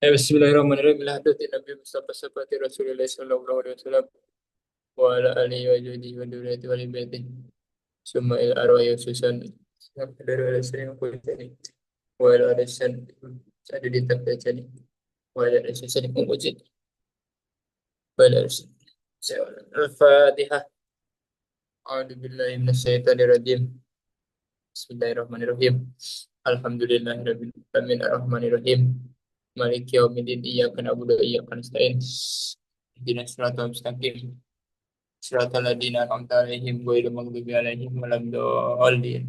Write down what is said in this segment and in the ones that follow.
Bismillahirrahmanirrahim. Ila hadratin Nabi Mustafa Safati Rasulullah sallallahu alaihi wasallam wa ala alihi wa jadihi wa duriyati wa libatihi summa ila arwahi susan dari ala sering kuitani wa ila alisan ada di tabbacani wa ila alisan kumujid wa ila alisan Al-Fatihah. A'udzu billahi minasyaitonir rajim. Bismillahirrahmanirrahim. Alhamdulillahirabbil alamin arrahmanir rahim. Maliki yaumiddin iyyaka na'budu wa iyyaka nasta'in. Ihdinas siratal mustaqim. Siratal ladzina an'amta 'alaihim ghairil maghdubi 'alaihim waladdallin.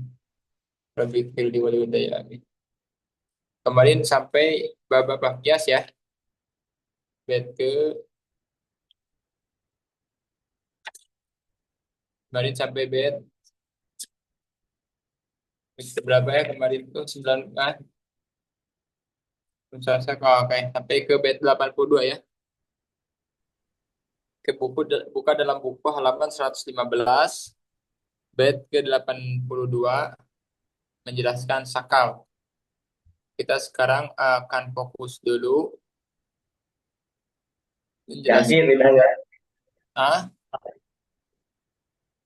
Rabbi ighfirli wa liwalidayya amin. Kemarin sampai bab kias ya. Bab ke kemarin sampai berapa ya kemarin tuh 9 Selasa kalau kayak sampai ke bab 82 ya. Ke buka dalam buku halaman 115 bab ke 82 menjelaskan sakal. Kita sekarang akan fokus dulu Jadi menjelaskan beda nggak ah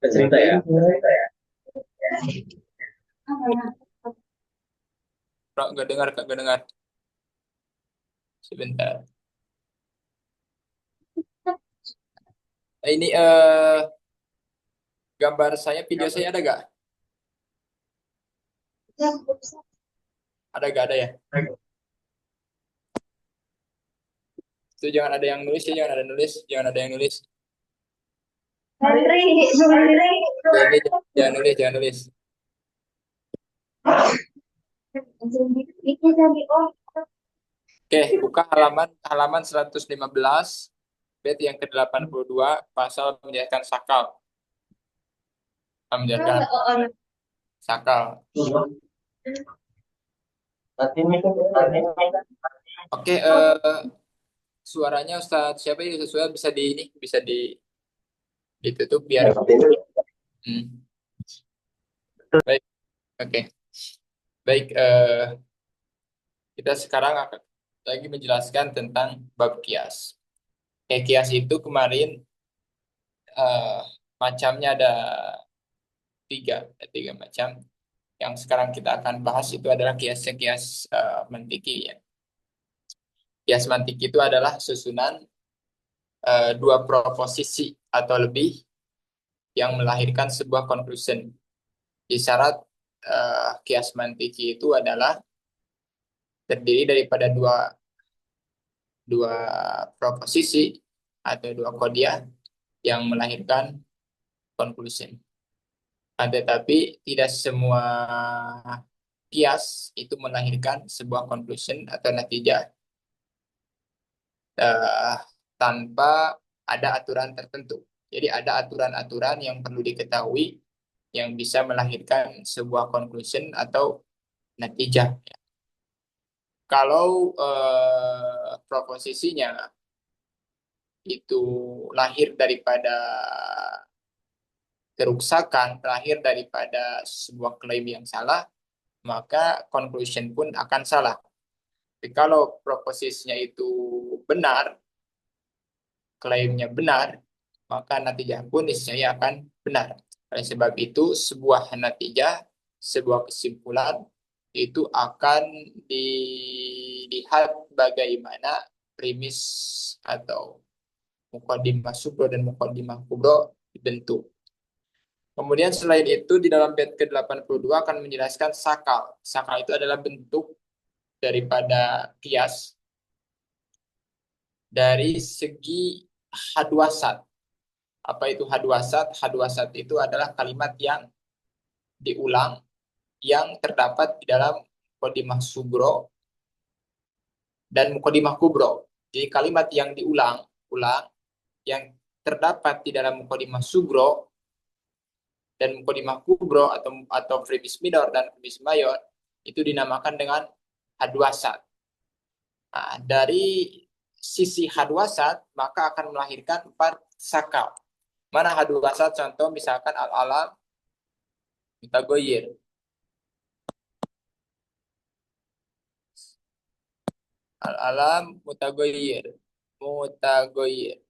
cerita ya? nggak dengar kak nggak dengar sebentar. Ini gambar saya video saya ada gak? Ada ya? Itu jangan ada yang nulis ya, jangan ada nulis, jangan ada yang nulis. Henry, Ini jangan nulis, jangan nulis. Oke, buka halaman halaman 115 bait yang ke-82 pasal menjadikan sakal. Menjadikan sakal. Oke, suaranya Ustadz siapa ya? Sesuai bisa di ini, bisa ditutup biar hmm. Baik, oke. Baik, kita sekarang akan lagi menjelaskan tentang bab kias. Kias itu kemarin eh, macamnya ada tiga macam. Yang sekarang kita akan bahas itu adalah kias mantiki ya. Kias mantiki itu adalah susunan dua proposisi atau lebih yang melahirkan sebuah conclusion. Isyarat kias mantiki itu adalah terdiri daripada dua proposisi atau dua kodiah yang melahirkan conclusion. Tetapi tidak semua kias itu melahirkan sebuah conclusion atau natijah eh, tanpa ada aturan tertentu. Jadi ada aturan-aturan yang perlu diketahui yang bisa melahirkan sebuah conclusion atau natijah. Kalau proposisinya itu lahir daripada keruksakan, lahir daripada sebuah klaim yang salah, maka conclusion pun akan salah. Tapi kalau proposisinya itu benar, klaimnya benar, maka natijah pun niscaya akan benar. Oleh sebab itu, sebuah natijah, sebuah kesimpulan itu akan dilihat bagaimana premis atau mukaddimah subro dan mukaddimah kubro dibentuk. Kemudian selain itu di dalam bait ke-82 akan menjelaskan sakal. Sakal itu adalah bentuk daripada kias dari segi hadwasat. Apa itu hadwasat? Hadwasat itu adalah kalimat yang diulang yang terdapat di dalam muqaddimah sugro dan muqaddimah kubro. Jadi kalimat yang diulang yang terdapat di dalam muqaddimah sugro dan muqaddimah kubro atau premis minor dan premis mayor itu dinamakan dengan hadwasat. Nah, dari sisi hadwasat maka akan melahirkan empat sakal. Mana hadwasat? Contoh misalkan al-alam mutagoyir. Al-alam mutagoyir. Mutagoyir.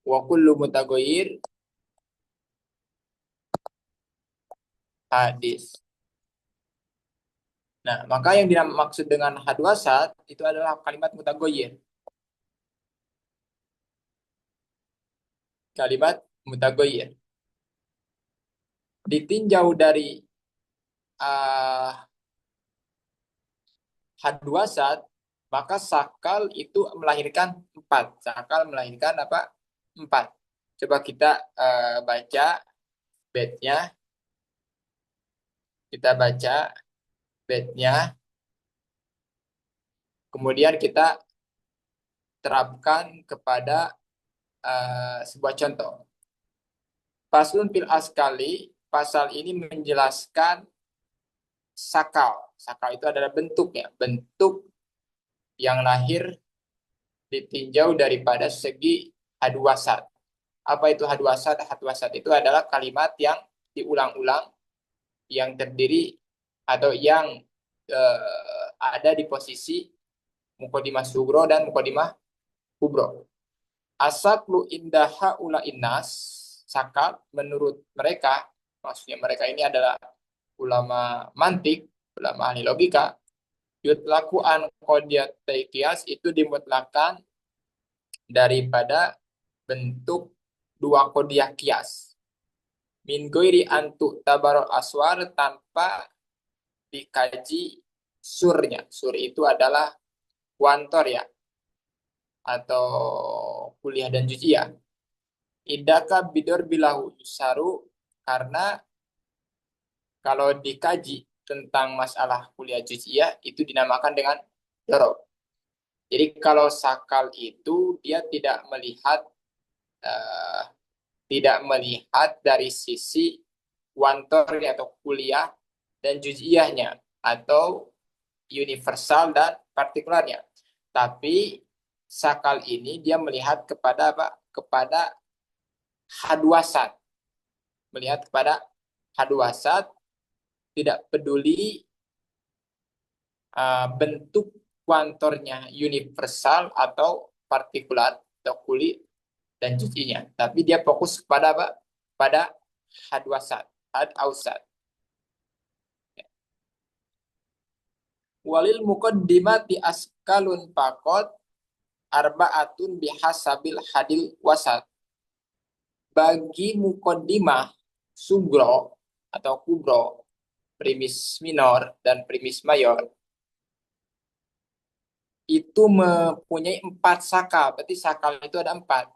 Wa kullu mutagoyir hadis. Nah, maka yang dimaksud dengan hadwasat itu adalah kalimat mutagoyir. Kalimat mutagoyir. Ditinjau dari uh, hadwasat, maka sakal itu melahirkan empat. Sakal melahirkan apa? Empat. Coba kita baca bednya. Kita baca bednya. Kemudian kita terapkan kepada sebuah contoh. Faslun fil askali, pasal ini menjelaskan sakal. Sakal itu adalah bentuk ya, bentuk yang lahir ditinjau daripada segi hadwasat. Apa itu hadwasat? Hadwasat itu adalah kalimat yang diulang-ulang, yang terdiri atau yang ada di posisi mukodimah sugro dan mukodimah kubro. Asaklu indaha ula innas, sakal menurut mereka, maksudnya mereka ini adalah ulama mantik, ulama ahli logika, yutlaku an qodiyat qiyas itu dimutlakan daripada bentuk dua qodiyah qiyas. Min goiri antu tabarol aswar, tanpa dikaji surnya. Sur itu adalah kuantor ya, atau kuliah dan juz'iyah. Idaka bidor bilahu yusaru, karena kalau dikaji tentang masalah kuliah juz'iyah itu dinamakan dengan dorob. Jadi kalau sakal itu dia tidak melihat dari sisi wantor atau kuliah dan juz'iyahnya atau universal dan partikularnya. Tapi sakal ini dia melihat kepada apa? Kepada hadwasat. Melihat kepada hadwasat, tidak peduli bentuk kuantornya universal atau partikular atau kuli dan juz'inya. Tapi dia fokus kepada apa? Pada hadwasat, had-ausat. Walil muqaddimati askalun pakot arba'atun bihasabil hadil wasat. Bagi muqaddimah sugro atau kubro, primis minor dan primis mayor, itu mempunyai empat sakal. Berarti sakal itu ada empat.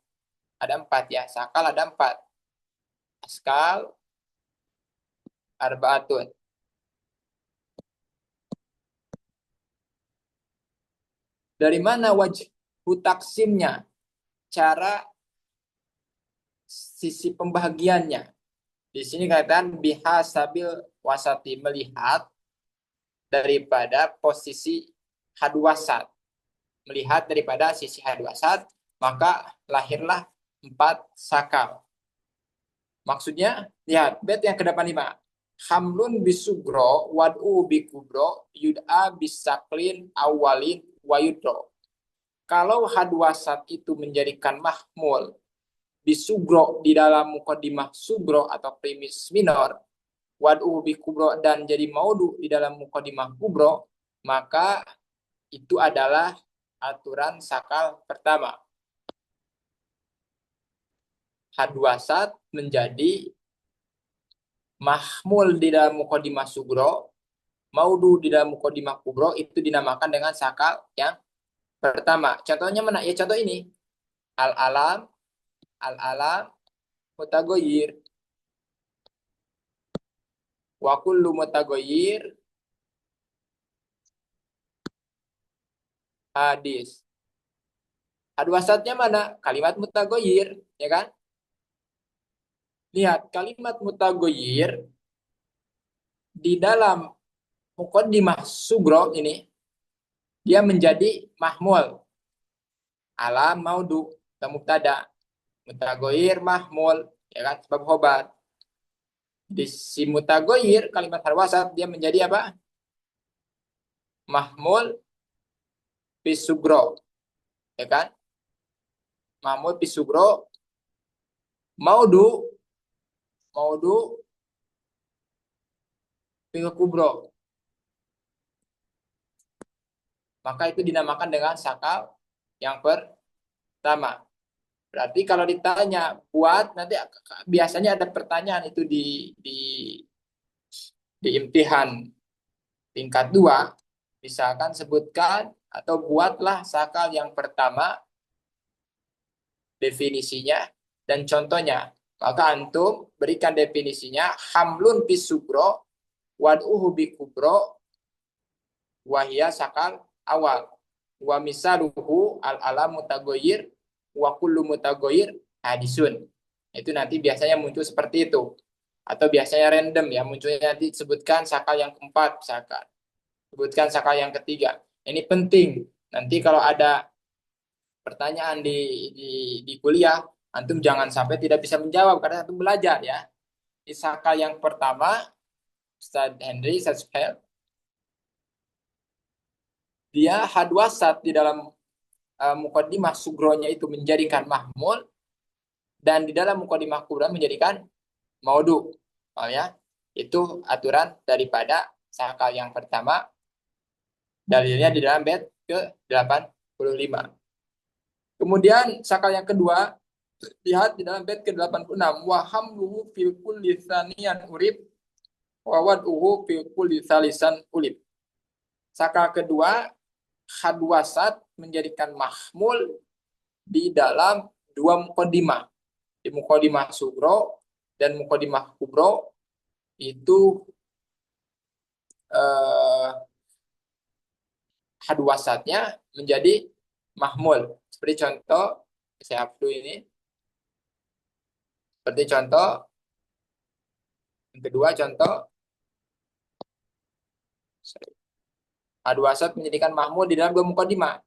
Ada empat ya, sakal ada empat. Askal arba'atun. Dari mana wajh taksimnya? Cara sisi pembahagiannya. Di sini katakan bihasabil wasati, melihat daripada posisi hadwasat. Melihat daripada sisi hadwasat, maka lahirlah empat sakal. Maksudnya, lihat bait yang ke-85. Hamlun bisugro wad'u bikubro yud'a bisaklin awalin wayudro. Kalau hadwasat itu menjadikan mahmul bisugro di dalam muqaddimah sugro atau primis minor, wad'u bikubro dan jadi maudu di dalam muqaddimah kubro, maka itu adalah aturan sakal pertama. Hadwasat menjadi mahmul di dalam muqaddimah sugro, maudu di dalam muqaddimah kubro, itu dinamakan dengan sakal yang pertama. Contohnya mana? Ya contoh ini. Al-alam mutagoyir. Wa kullu mutagoyir hadis. Hadwasatnya mana? Kalimat mutagoyir, ya kan? Lihat, kalimat mutagoyir di dalam muqaddimah sugro ini, dia menjadi mahmul. Alam maudu, mubtada. Mutagoyir mahmul, ya kan? Sebab khobar. Di si mutagoyir, kalimat hadwasat, dia menjadi apa? Mahmul Pisugro, ya kan? Mahmud Pisugro, Maudu, Maudu Fil Kubro. Maka itu dinamakan dengan sakal yang pertama. Berarti kalau ditanya buat nanti biasanya ada pertanyaan itu di imtihan tingkat 2, misalkan sebutkan atau buatlah sakal yang pertama, definisinya dan contohnya. Maka antum berikan definisinya, hamlun bis sugro wad'uhu bi kubro wahia sakal awal. Wa misaluhu al-alam mutagoyir wa kullu mutagoyir hadisun. Itu nanti biasanya muncul seperti itu. Atau biasanya random ya, munculnya nanti sebutkan sakal yang keempat, misalkan. Sebutkan sakal yang ketiga. Ini penting. Nanti kalau ada pertanyaan di kuliah, antum jangan sampai tidak bisa menjawab karena antum belajar ya. Di sakal yang pertama, Ustaz Henry, Ustaz Suhail, dia hadwasat di dalam mukaddimah sugronya itu menjadikan mahmul, dan di dalam mukaddimah kubra menjadikan maudu. Oh ya, itu aturan daripada sakal yang pertama. Dalilnya di dalam bait ke-85. Kemudian sakal yang kedua, lihat di dalam bait ke-86, wa hamluhu fil kulli tsaniyan urib wa wad'uhu fil kulli tsalisan ulib. Sakal kedua, hadwasat menjadikan mahmul di dalam dua mukaddimah. Di mukaddimah sugro dan mukaddimah kubro itu hadwasatnya menjadi mahmul. Seperti contoh, saya hapus ini. Seperti contoh, yang kedua contoh, hadwasat menjadikan mahmul di dalam dua mukaddimah.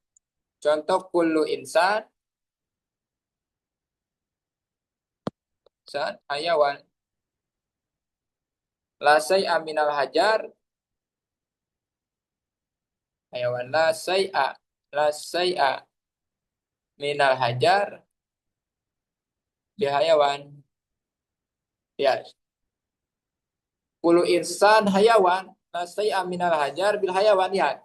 Contoh, kullu insan, hayawan. Lasai aminal hajar, hayawan. Lasai'a minal hajar, bihayawan. Ya. Kullu insan hayawan, lasai'a minal hajar, bil hayawan. Ya.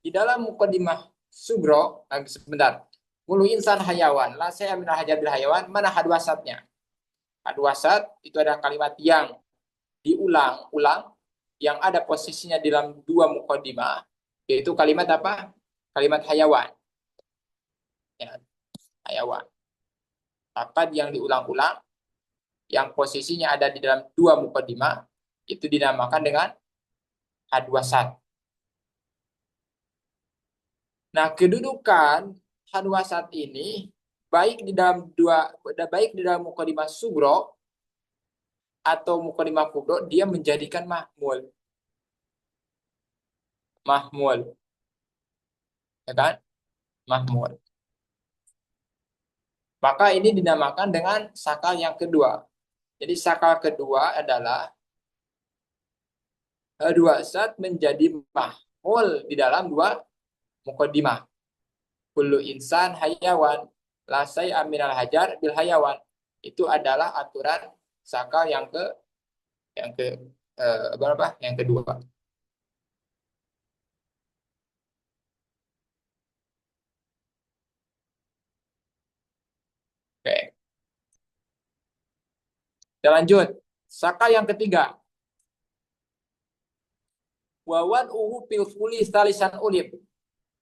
Di dalam mukaddimah sugro, sebentar. Kullu insan hayawan, lasai'a minal hajar, bil hayawan. Mana hadwasatnya? Hadwasat itu adalah kalimat yang diulang-ulang, yang ada posisinya dalam dua mukaddimah, yaitu kalimat apa? Kalimat hayawan. Ya, hayawan. Apa yang diulang-ulang, yang posisinya ada di dalam dua mukaddimah, itu dinamakan dengan hadwasat. Nah, kedudukan hadwasat ini baik di dalam mukaddimah sugro atau mukaddimah kubro, dia menjadikan mahmul. Mahmul. Ya kan? Mahmul. Maka ini dinamakan dengan sakal yang kedua. Jadi sakal kedua adalah hadwasat menjadi mahmul di dalam dua mukaddimah. Kullu insan hayawan, lasai aminal hajar bil hayawan. Itu adalah aturan sakal yang ke berapa? Yang kedua. Oke. Kita lanjut. Sakal yang ketiga. Wawan uhu fil fuli talisan ulib.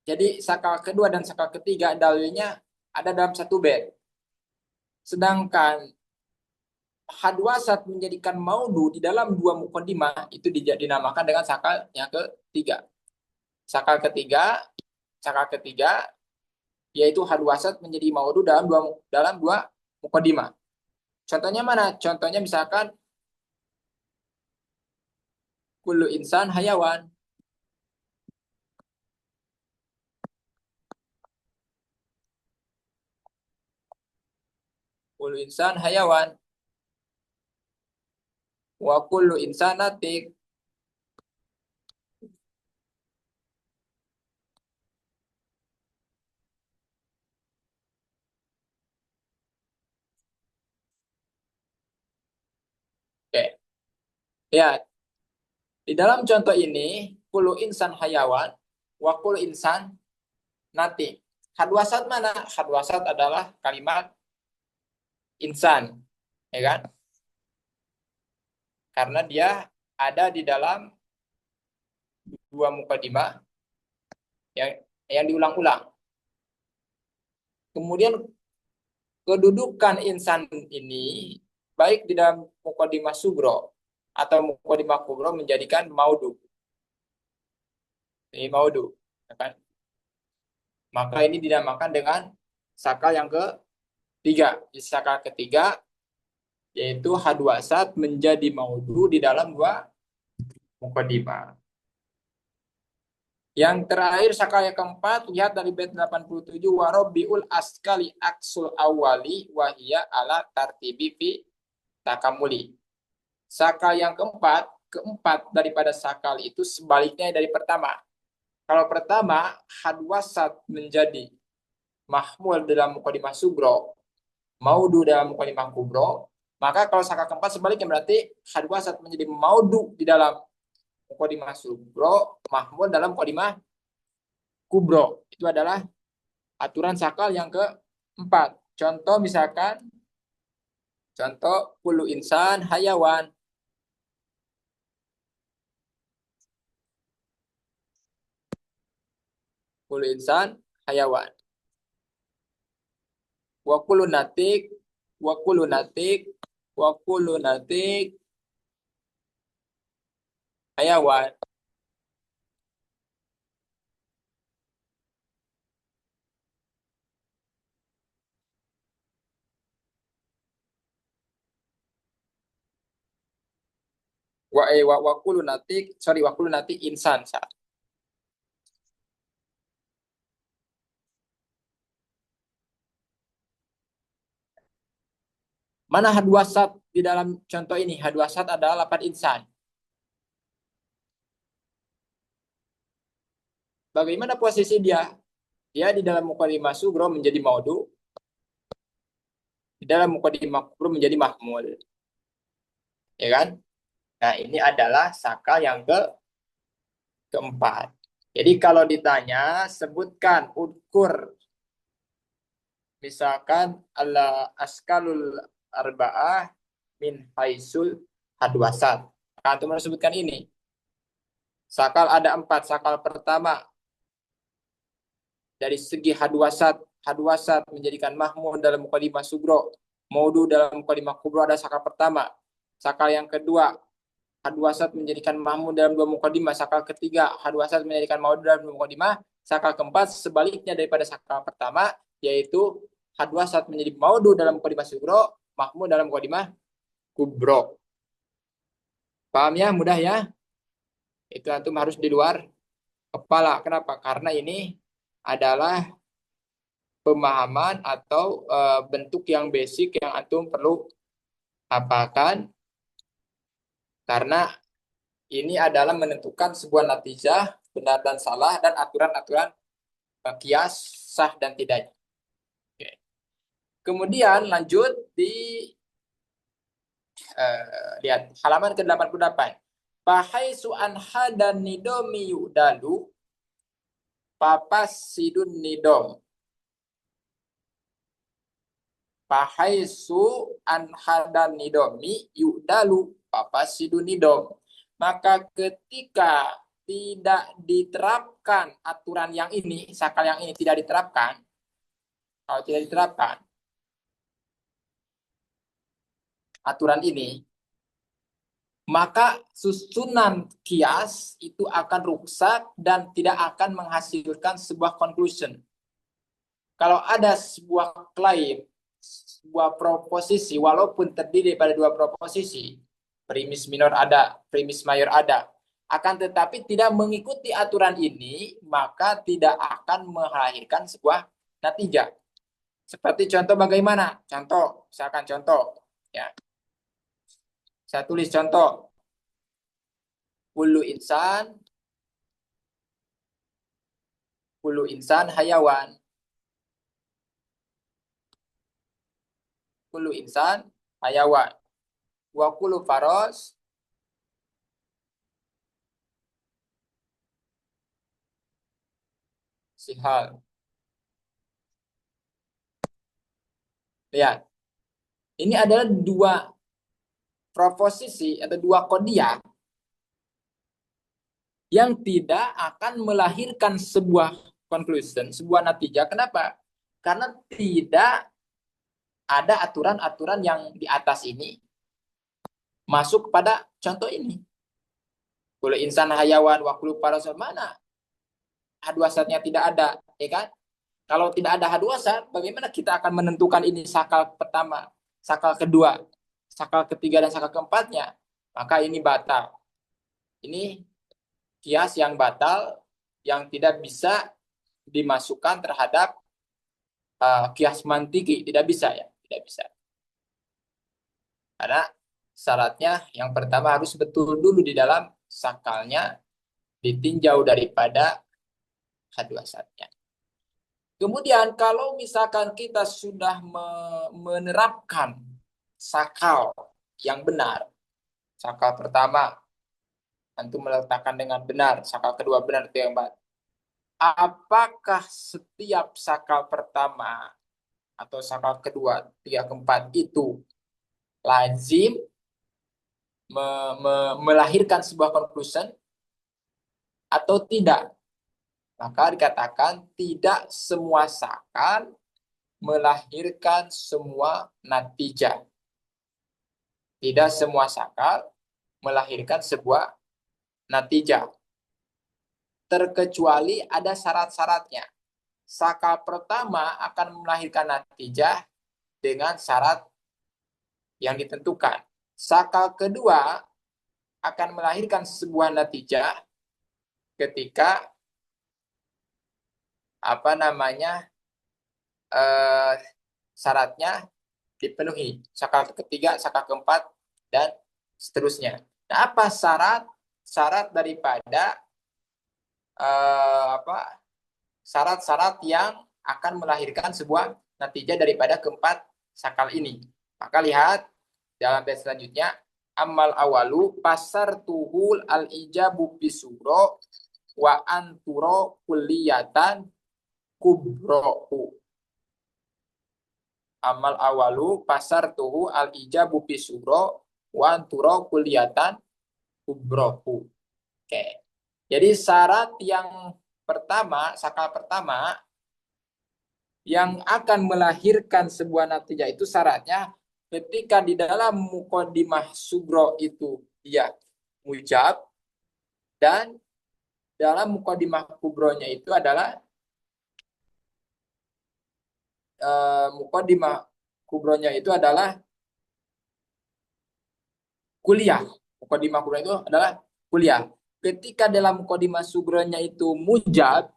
Jadi sakal kedua dan sakal ketiga dalilnya ada dalam satu bait. Sedangkan hadwasat menjadikan maudu di dalam dua mukaddimah itu dinamakan dengan sakal yang ketiga. Sakal ketiga, sakal ketiga yaitu hadwasat menjadi maudu dalam dua mukaddimah. Contohnya mana? Contohnya misalkan kullu insan hayawan. Kullu insan hayawan. Wa kullu insan natik. Ya, di dalam contoh ini, kullu insan hayawan, wa kullu insan nati. Hadwasat mana? Hadwasat adalah kalimat insan, ya kan? Karena dia ada di dalam dua mukadimah yang diulang-ulang. Kemudian kedudukan insan ini baik di dalam mukadimah sugro atau mukadimah kubro menjadikan maudu. Ini maudu, ya kan? Maka ini dinamakan dengan sakal yang ketiga. Di sakal ketiga yaitu hadwasat menjadi maudu di dalam dua mukadimah. Yang terakhir sakal yang keempat, lihat dari bait 87, warobiul askali aksul awali wahia ala tartibi fi takamuli. Sakal yang keempat daripada sakal itu sebaliknya dari pertama. Kalau pertama, hadwasat menjadi mahmul dalam mukadimah sugro, maudu dalam mukadimah kubro, maka kalau sakal keempat sebaliknya berarti hadwasat menjadi maudu di dalam mukadimah sugro, mahmul dalam mukadimah kubro. Itu adalah aturan sakal yang keempat. Contoh misalkan, contoh kullu insan hayawan. Kullu insan hayawan. Wa kullu natik, wa kullu natik, wa kullu natik hayawan. Wa kullu natik, sorry, wa kullu natik insan. Mana hadwasat di dalam contoh ini? Hadwasat adalah lafaz insan. Bagaimana posisi dia? Dia di dalam mukadimah sugro menjadi maudu, di dalam mukadimah kubro menjadi mahmul. Ya kan? Nah, ini adalah sakal yang keempat. Jadi kalau ditanya, sebutkan ukur, misalkan ala askalul arba'ah min haisul hadwasat. Maka antum harus sebutkan ini. Sakal ada empat. Sakal pertama dari segi hadwasat, hadwasat menjadikan mahmud dalam mukadimah sugro, maudu dalam mukadimah kubro ada sakal pertama. Sakal yang kedua, hadwasat menjadikan mahmud dalam dua mukadimah. Sakal ketiga, hadwasat menjadikan maudu dalam dua mukadimah. Sakal keempat sebaliknya daripada sakal pertama, yaitu hadwasat menjadi maudu dalam mukadimah sugro, mahmud dalam mukadimah kubro. Paham ya? Mudah ya? Itu antum harus di luar kepala. Kenapa? Karena ini adalah pemahaman atau bentuk yang basic yang antum perlu apakan, karena ini adalah menentukan sebuah natijah benar dan salah dan aturan-aturan kias sah dan tidaknya. Oke. Kemudian lanjut di lihat halaman ke-88. Fahaisu anha dan nidomi yudalu papas sidun nidom. Fahaisu anha dan nidomi yudalu papas sidun nidom. Maka ketika tidak diterapkan aturan yang ini, sakal yang ini tidak diterapkan, kalau tidak diterapkan aturan ini, maka susunan kias itu akan rusak dan tidak akan menghasilkan sebuah conclusion. Kalau ada sebuah klaim, sebuah proposisi, walaupun terdiri pada dua proposisi, premis minor ada, premis mayor ada, akan tetapi tidak mengikuti aturan ini, maka tidak akan melahirkan sebuah natijah. Seperti contoh bagaimana? Contoh, misalkan contoh, ya. Saya tulis contoh. Kullu insan hayawan. Kullu insan hayawan. Wa kullu faros Sihal. Lihat, ini adalah dua proposisi atau dua kodiah yang tidak akan melahirkan sebuah conclusion, sebuah natijah. Kenapa? Karena tidak ada aturan-aturan yang di atas ini masuk pada contoh ini. Kullu insan hayawan wa kullu parasul mana hadwasatnya tidak ada, ya kan? Kalau tidak ada hadwasat, bagaimana kita akan menentukan ini sakal pertama, sakal kedua, sakal ketiga dan sakal keempatnya? Maka ini batal. Ini kias yang batal yang tidak bisa dimasukkan terhadap kias mantiki, tidak bisa ya, tidak bisa. Karena syaratnya yang pertama harus betul dulu di dalam sakalnya ditinjau daripada hadwasatnya. Kemudian kalau misalkan kita sudah menerapkan sakal yang benar, sakal pertama antum meletakkan dengan benar, sakal kedua benar itu yang baik. Apakah setiap sakal pertama atau sakal kedua, tiga, keempat itu lazim melahirkan sebuah conclusion atau tidak? Maka dikatakan tidak semua sakal melahirkan semua natijah. Tidak semua sakal melahirkan sebuah natijah. Terkecuali ada syarat-syaratnya. Sakal pertama akan melahirkan natijah dengan syarat yang ditentukan. Sakal kedua akan melahirkan sebuah natijah ketika eh, syaratnya dipenuhi. Sakal ketiga, sakal keempat, dan seterusnya. Nah, apa syarat daripada syarat-syarat yang akan melahirkan sebuah natijah daripada keempat sakal ini? Maka lihat dalam bait selanjutnya, amal awalu pasar tuhul al ijabu bisuro wa anturo kulliyatan kubrohu. Amal awalu pasar tuhu al ijabu bisuro wa anturo kulliyatan kubrohu. Oke. Jadi syarat yang pertama, sakal pertama yang akan melahirkan sebuah natijah itu syaratnya ketika di dalam muqaddimah sugro itu dia mujab, dan dalam muqaddimah kubronya itu adalah muqaddimah kubronya itu adalah kuliah. Muqaddimah kubronya itu adalah kuliah. Ketika dalam muqaddimah sugronya itu mujab,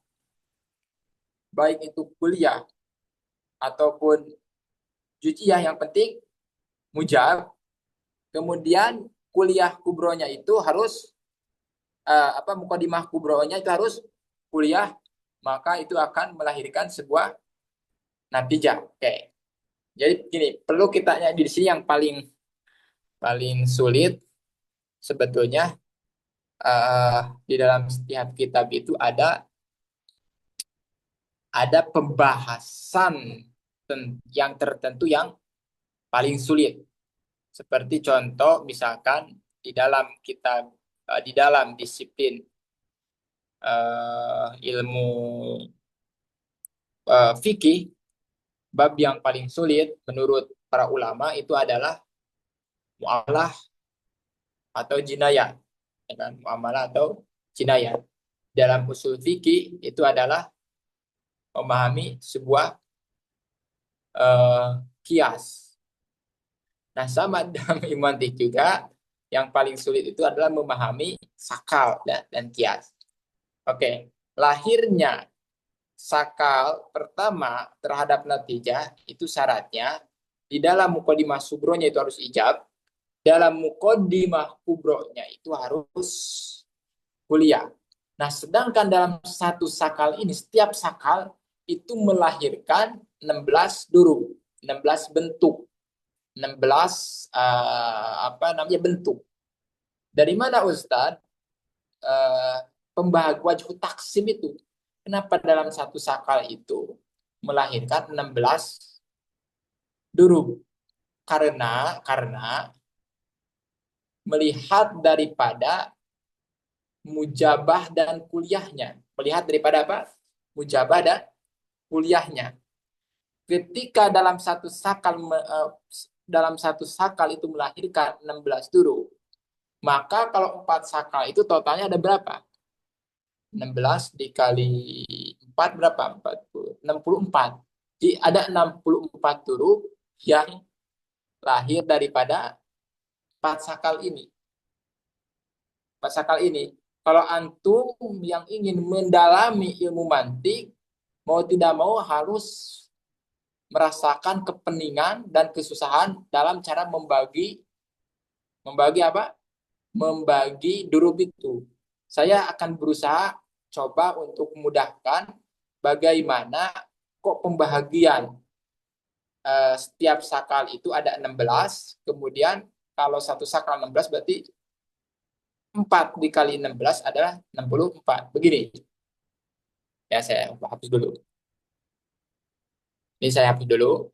baik itu kuliah ataupun juziah, yang penting mujab. Kemudian kuliah kubronya itu harus muqaddimah kubronya itu harus kuliah, maka itu akan melahirkan sebuah natijah. Oke. Jadi gini, perlu kita di sini yang paling paling sulit sebetulnya di dalam setiap kitab itu ada pembahasan yang tertentu yang paling sulit. Seperti contoh misalkan di dalam kitab di dalam disiplin ilmu fikih, bab yang paling sulit menurut para ulama itu adalah muamalah atau jinayah, ya kan? Muamalah atau jinayah. Dalam usul fikih itu adalah memahami sebuah kias. Nah, sama dalam imantik juga yang paling sulit itu adalah memahami sakal dan kias. Oke, lahirnya sakal pertama terhadap natijah itu syaratnya di dalam muqaddimah sugronya itu harus ijab, dalam muqaddimah kubronya itu harus kuliah. Nah, sedangkan dalam satu sakal ini, setiap sakal itu melahirkan 16 duru, 16 bentuk, 16 bentuk. Dari mana Ustadz pembahagian wajhu taksim itu? Kenapa dalam satu sakal itu melahirkan 16 durub? Karena melihat daripada mujabah dan kuliahnya. Melihat daripada apa? Mujabah dan kuliahnya. Ketika dalam satu sakal itu melahirkan 16 durub, maka kalau 4 sakal itu totalnya ada berapa? 16 dikali 4 berapa? 64. Jadi ada 64 huruf yang lahir daripada 4 sakal ini. 4 sakal ini. Kalau antum yang ingin mendalami ilmu mantik, mau tidak mau harus merasakan kepeningan dan kesusahan dalam cara membagi apa? Membagi huruf itu. Saya akan berusaha coba untuk memudahkan bagaimana kok pembahagian setiap sakal itu ada 16, kemudian kalau satu sakal 16 berarti 4 dikali 16 adalah 64. Begini, ya saya hapus dulu. Ini saya hapus dulu.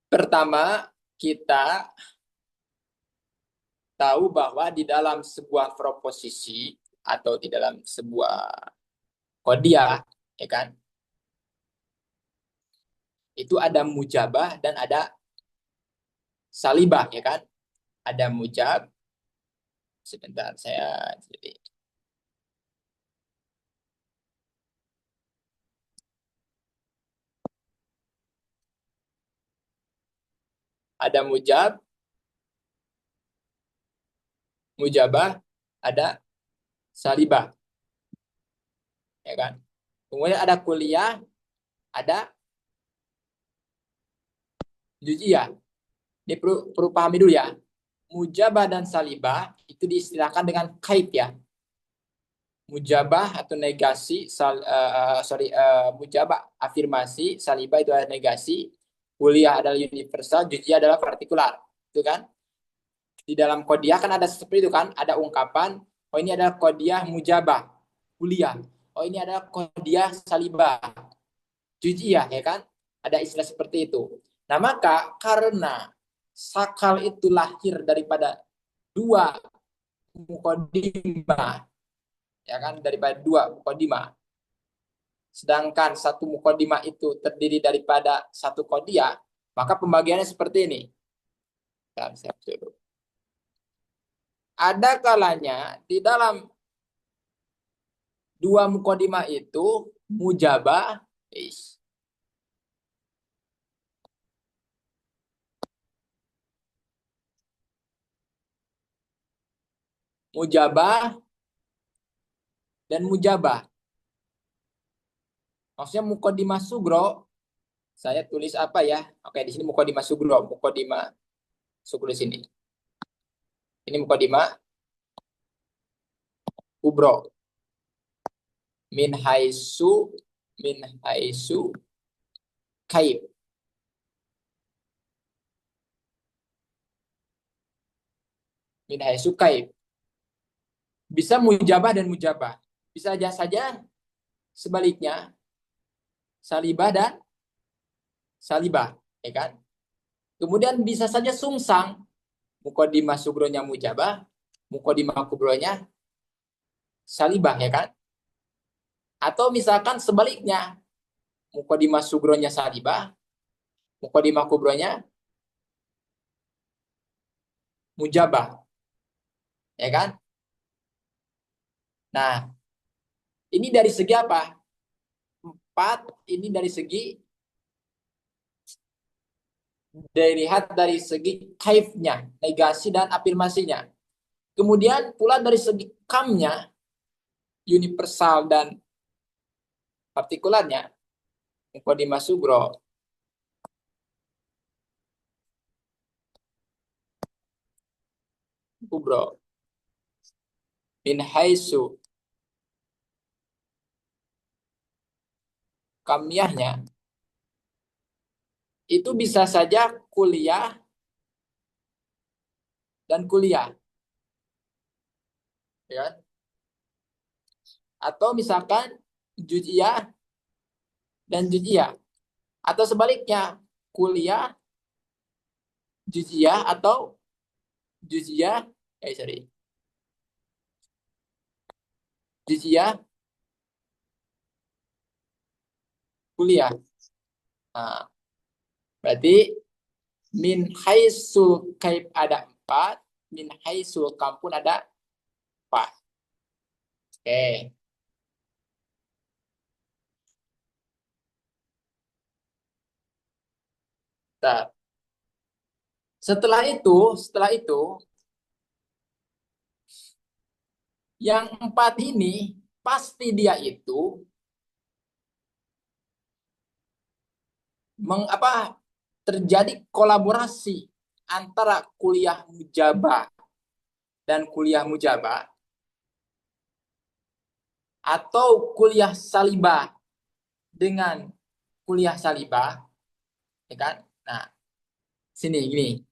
Pertama, kita tahu bahwa di dalam sebuah proposisi atau di dalam sebuah kodiah, ya kan, itu ada mujabah dan ada salibah, ya kan. Ada mujab, sebentar saya jadi ada mujabah, ada salibah, ya kan. Kemudian ada kuliah, ada juz'iyah. Ini perlu pahami dulu ya. Mujabah dan salibah itu diistilahkan dengan kait ya. Mujabah atau negasi, mujabah afirmasi, salibah itu adalah negasi, kuliah adalah universal, juz'iyah adalah partikular. Itu kan? Di dalam kodiah kan ada seperti itu kan, ada ungkapan, oh ini adalah kodiah mujabah, kuliah. Oh ini adalah kodiah salibah, juz'iyah ya kan? Ada istilah seperti itu. Nah, maka karena sakal itu lahir daripada dua mukodimah, ya kan? Daripada dua mukodimah. Sedangkan satu mukodimah itu terdiri daripada satu kodiah, maka pembagiannya seperti ini. Ada kalanya di dalam dua mukodimah itu mujabah, mujabah dan mujabah. Maksudnya mukodimah sugro, saya tulis apa ya? Oke, di sini mukodimah sugro, mukodimah sugro di sini. Ini mukodimah kubro. Min haisu min haisu kaib. Min haisu kaib. Bisa mujabah dan mujabah. Bisa saja sebaliknya salibah dan salibah, ya kan? Kemudian bisa saja sungsang, mukodimah sugronya mujabah, mukodimah kubronya salibah, ya kan? Atau misalkan sebaliknya, mukodimah sugronya salibah, mukodimah kubronya mujabah, ya kan? Nah, ini dari segi apa? 4, ini dari segi dilihat dari segi kaifnya, negasi dan afirmasinya. Kemudian pula dari segi kamnya, universal dan partikularnya, mukodimah sugro, kubro, min haitsu kamiyahnya itu bisa saja kuliah dan kuliah, ya kan? Atau misalkan juz'iyah dan juz'iyah, atau sebaliknya kuliah juz'iyah atau juz'iyah sorry, juz'iyah kuliah. Nah, berarti min haitsu kaif ada 4, min haitsu kam pun ada 4. Oke. Nah, setelah itu yang 4 ini pasti dia itu terjadi kolaborasi antara kuliah mujabah dan kuliah mujabah, atau kuliah salibah dengan kuliah salibah, ya kan? Nah, sini gini.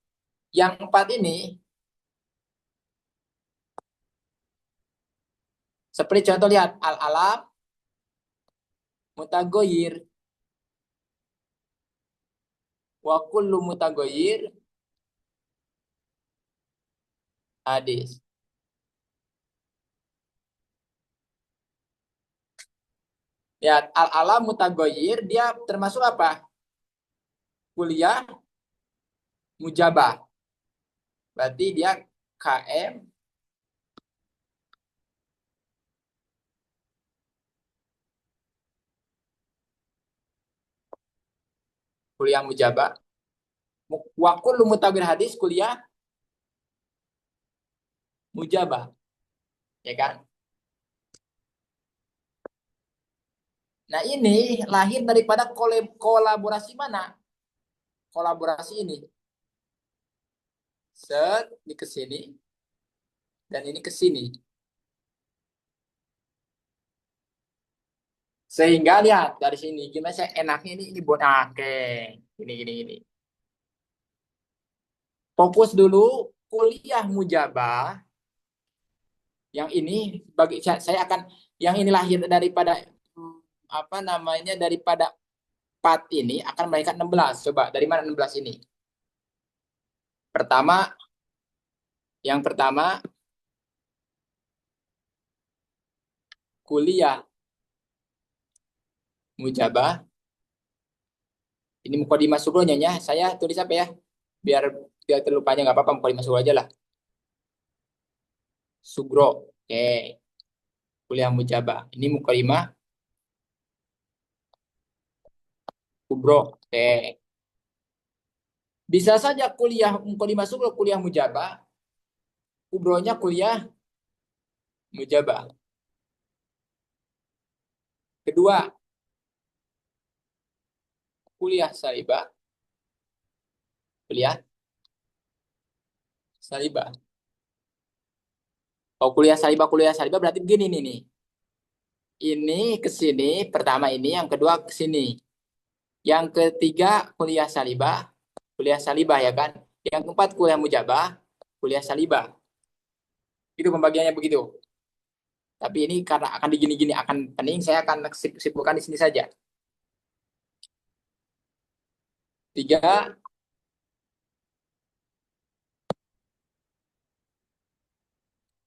Yang 4 ini seperti contoh, lihat al-alam, mutagoyir, wa kullu mutagoyir hadis. Lihat al-alam mutagoyir, dia termasuk apa? Kuliah mujabah. Berarti dia KM kuliah mujabah. Wa kullu mutagoyir hadis kuliah mujabah, ya kan? Nah, ini lahir daripada kolaborasi mana? Kolaborasi ini. Set, ini ke sini, dan ini ke sini. Sehingga lihat dari sini, gimana saya enaknya ini buat oke. Gini. Fokus dulu kuliah mujabah. Yang ini bagi saya akan, yang ini lahir daripada apa namanya, daripada 4 ini akan melahirkan 16. Coba dari mana 16 ini? Yang pertama kuliah mujabah. Ini mukadimah sugronya ya. Saya tulis apa ya? Biar tidak terlupanya, nggak apa-apa, mukadimah sugro aja lah. Sugro. Oke. Kuliah mujabah. Ini mukadimah kubro. Oke. Bisa saja kuliah mukadimah sugro kuliah mujabah, kubronya kuliah mujabah. Kedua, kuliah salibah. Kuliah salibah. Oh, kuliah salibah berarti begini nih. Ini ke sini, pertama ini, yang kedua ke sini. Yang ketiga kuliah salibah, ya kan? Yang keempat kuliah mujabah, kuliah salibah. Itu pembagiannya begitu. Tapi ini karena akan digini-gini akan pening, saya akan simpulkan di sini saja. 3,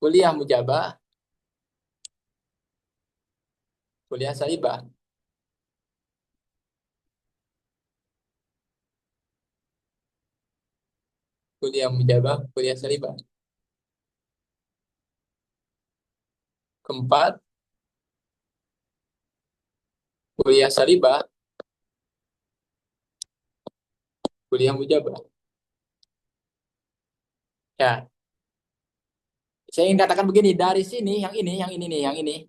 kuliah mujabah, kuliah salibah. Kuliah mujabah, kuliah salibah. Keempat, kuliah salibah, kuliah mujabah. Ya, saya ingin katakan begini, dari sini, yang ini nih, yang ini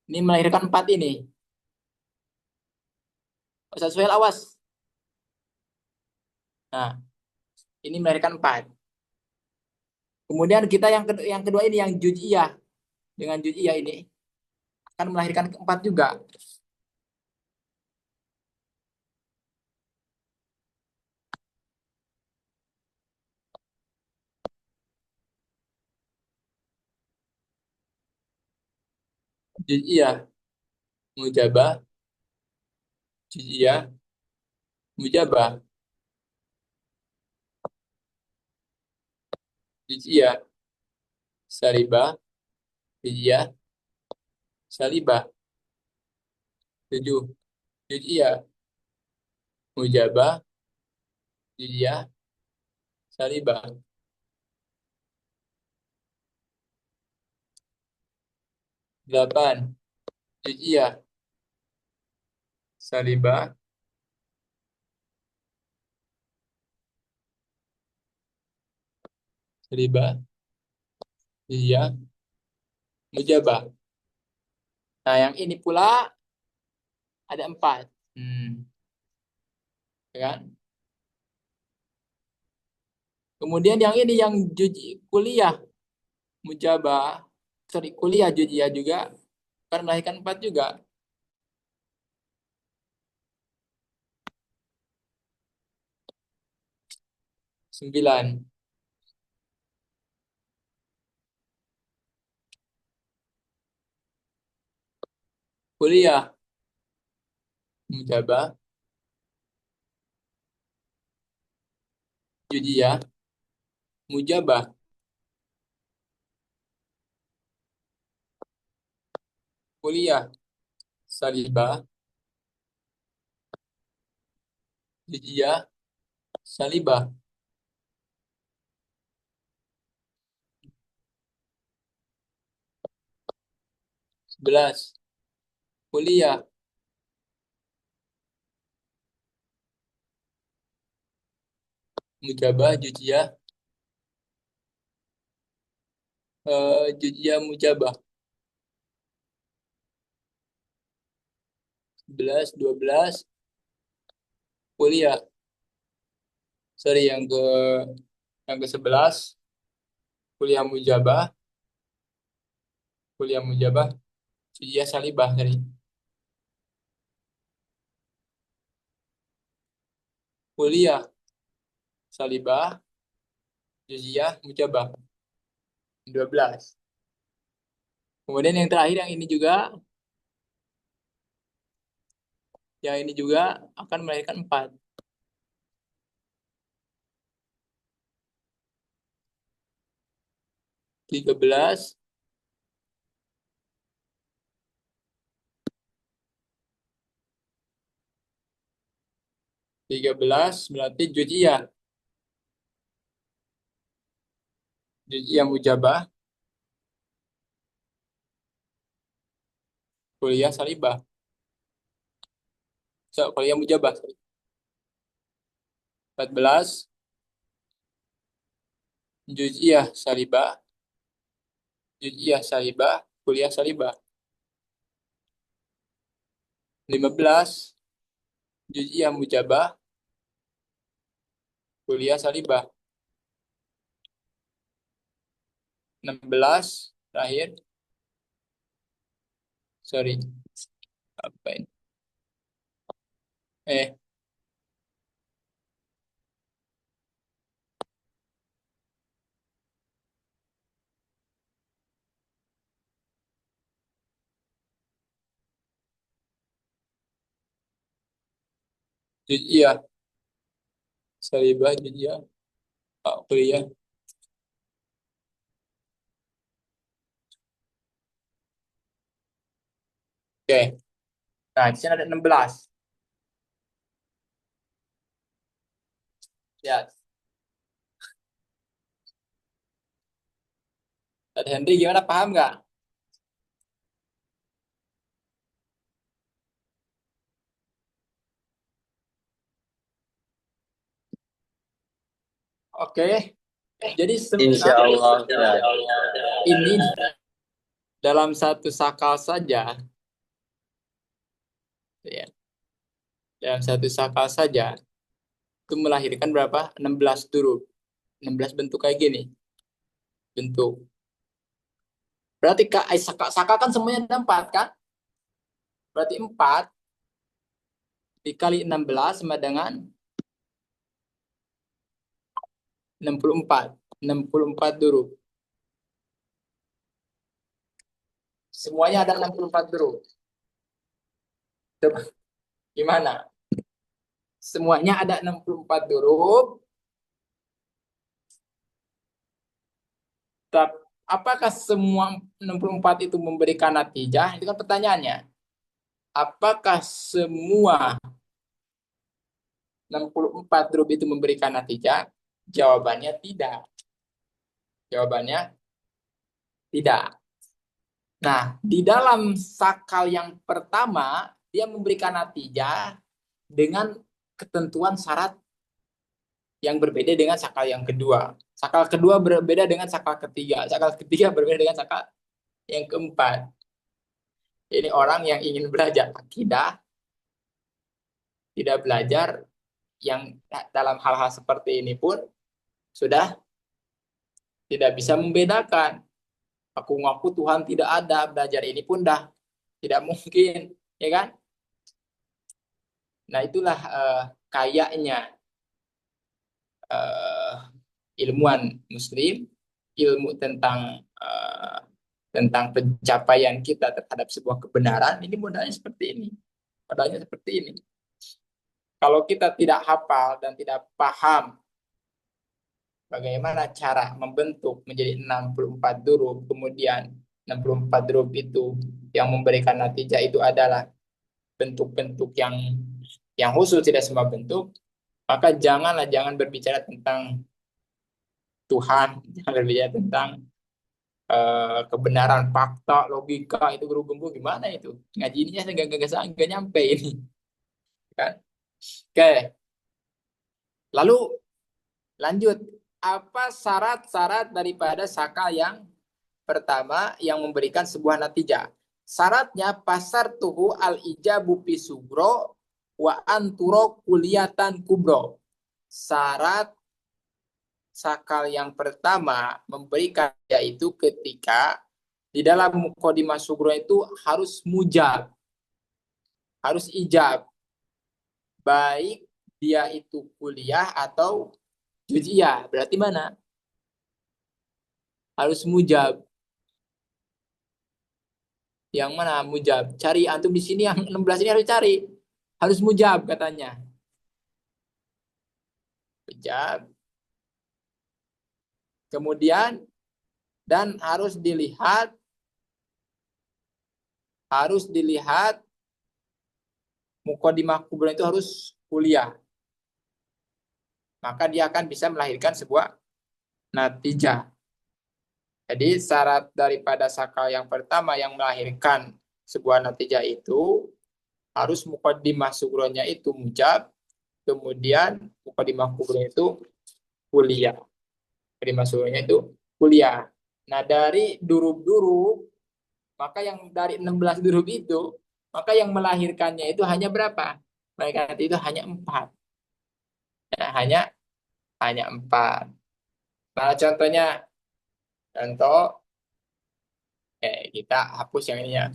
melahirkan 4 ini. Ustaz Suhail, awas. Nah, ini melahirkan 4. Kemudian kita yang kedua ini, yang juz'iyah. Dengan juz'iyah ini akan melahirkan 4 juga. Juz'iyah, mujabah, juz'iyah, mujabah, juz'iyah, salibah, juz'iyah, salibah. 7. Juz'iyah, mujabah, juz'iyah, salibah. 8. Juz'iyah, salibah, salibah, juz'iyah, mujabah. Nah, yang ini pula ada 4. Ya kan? Kemudian yang ini yang kuliah mujabah, sorry, kuliah juz'iyah juga kan melahirkan 4 juga. 9. Kuliah mujabah, juz'iyah, mujabah. Kuliah salibah, juz'iyah, salibah. 11. Kuliah mujabah, juz'iyah, juz'iyah, mujabah. 11, 12. Kuliah, sorry, yang ke 11 kuliah mujabah, juz'iyah, salibah tadi. Kuliah salibah, juz'iyah, mujabah. 12. Kemudian yang terakhir yang ini juga akan melahirkan 4. 13. 13 berarti juz'iyah, juz'iyah mujabah, kuliah salibah. So, kuliah mujabah. 14. Juz'iyah salibah, juz'iyah salibah, kuliah salibah. 15. Juz'iyah mujabah, kuliah salibah. 16 terakhir, sorry, apa ini? Juz'iyah salibah, juz'iyah, kuliah. Oke. Nah, di sini ada 16. Ya, Tadi Henry gimana, paham nggak? Oke. Jadi Insya Allah. Ya. ini dalam satu sakal saja, ya, dalam satu sakal saja itu melahirkan berapa? 16 huruf. 16 bentuk kayak gini. Bentuk. Berarti sakal kan semuanya ada 4 kan? Berarti 4 dikali 16 sama dengan 64. 64 huruf. Semuanya ada 64 huruf. Coba gimana? Semuanya ada 64 huruf. Apakah semua 64 itu memberikan natijah? Itu kan pertanyaannya. Apakah semua 64 huruf itu memberikan natijah? Jawabannya tidak. Jawabannya tidak. Nah, di dalam sakal yang pertama, dia memberikan natijah dengan ketentuan syarat yang berbeda dengan sakal yang kedua. Sakal kedua berbeda dengan sakal ketiga. Sakal ketiga berbeda dengan sakal yang keempat. Ini orang yang ingin belajar akidah, tidak belajar yang dalam hal-hal seperti ini pun sudah tidak bisa membedakan. Aku ngaku Tuhan tidak ada, belajar ini pun dah tidak mungkin, ya kan? Nah itulah kayaknya uh, ilmuwan Muslim, ilmu tentang pencapaian kita terhadap sebuah kebenaran ini modalnya seperti ini, modalnya seperti ini. Kalau kita tidak hafal dan tidak paham bagaimana cara membentuk menjadi 64 huruf, kemudian 64 huruf itu yang memberikan natijah itu adalah bentuk-bentuk yang khusus, tidak semua bentuk, maka jangan berbicara tentang Tuhan, jangan berbicara tentang kebenaran, fakta, logika, itu guru-guru gimana itu? Ngaji ini nggak nyampe ini, kan? Oke, lalu lanjut. Apa syarat-syarat daripada saka yang pertama yang memberikan sebuah natijah? Syaratnya pasar tuhu al ijabu pisugro wa anturo kuliatan kubro. Syarat sakal yang pertama memberikan yaitu ketika di dalam mukadimah sugro itu harus mujab, harus ijab, baik dia itu kuliah atau juziah. Berarti mana? Harus mujab. Yang mana mujab? Cari antum di sini yang 16 ini harus cari. Harus mujab katanya. Mujab. Kemudian dan harus dilihat mukadimah kubra itu harus kuliah. Maka dia akan bisa melahirkan sebuah natijah. Jadi syarat daripada sakal yang pertama yang melahirkan sebuah natijah itu harus mukadimah sugronya itu mujab, kemudian mukadimah kubronya itu kuliah. Mukadimah sugronya itu kuliah. Nah dari durub-durub, maka yang dari 16 durub itu, maka yang melahirkannya itu hanya berapa? Melahirkan itu hanya 4. Ya, hanya 4. Nah contohnya, contoh, kita hapus yang ini ya.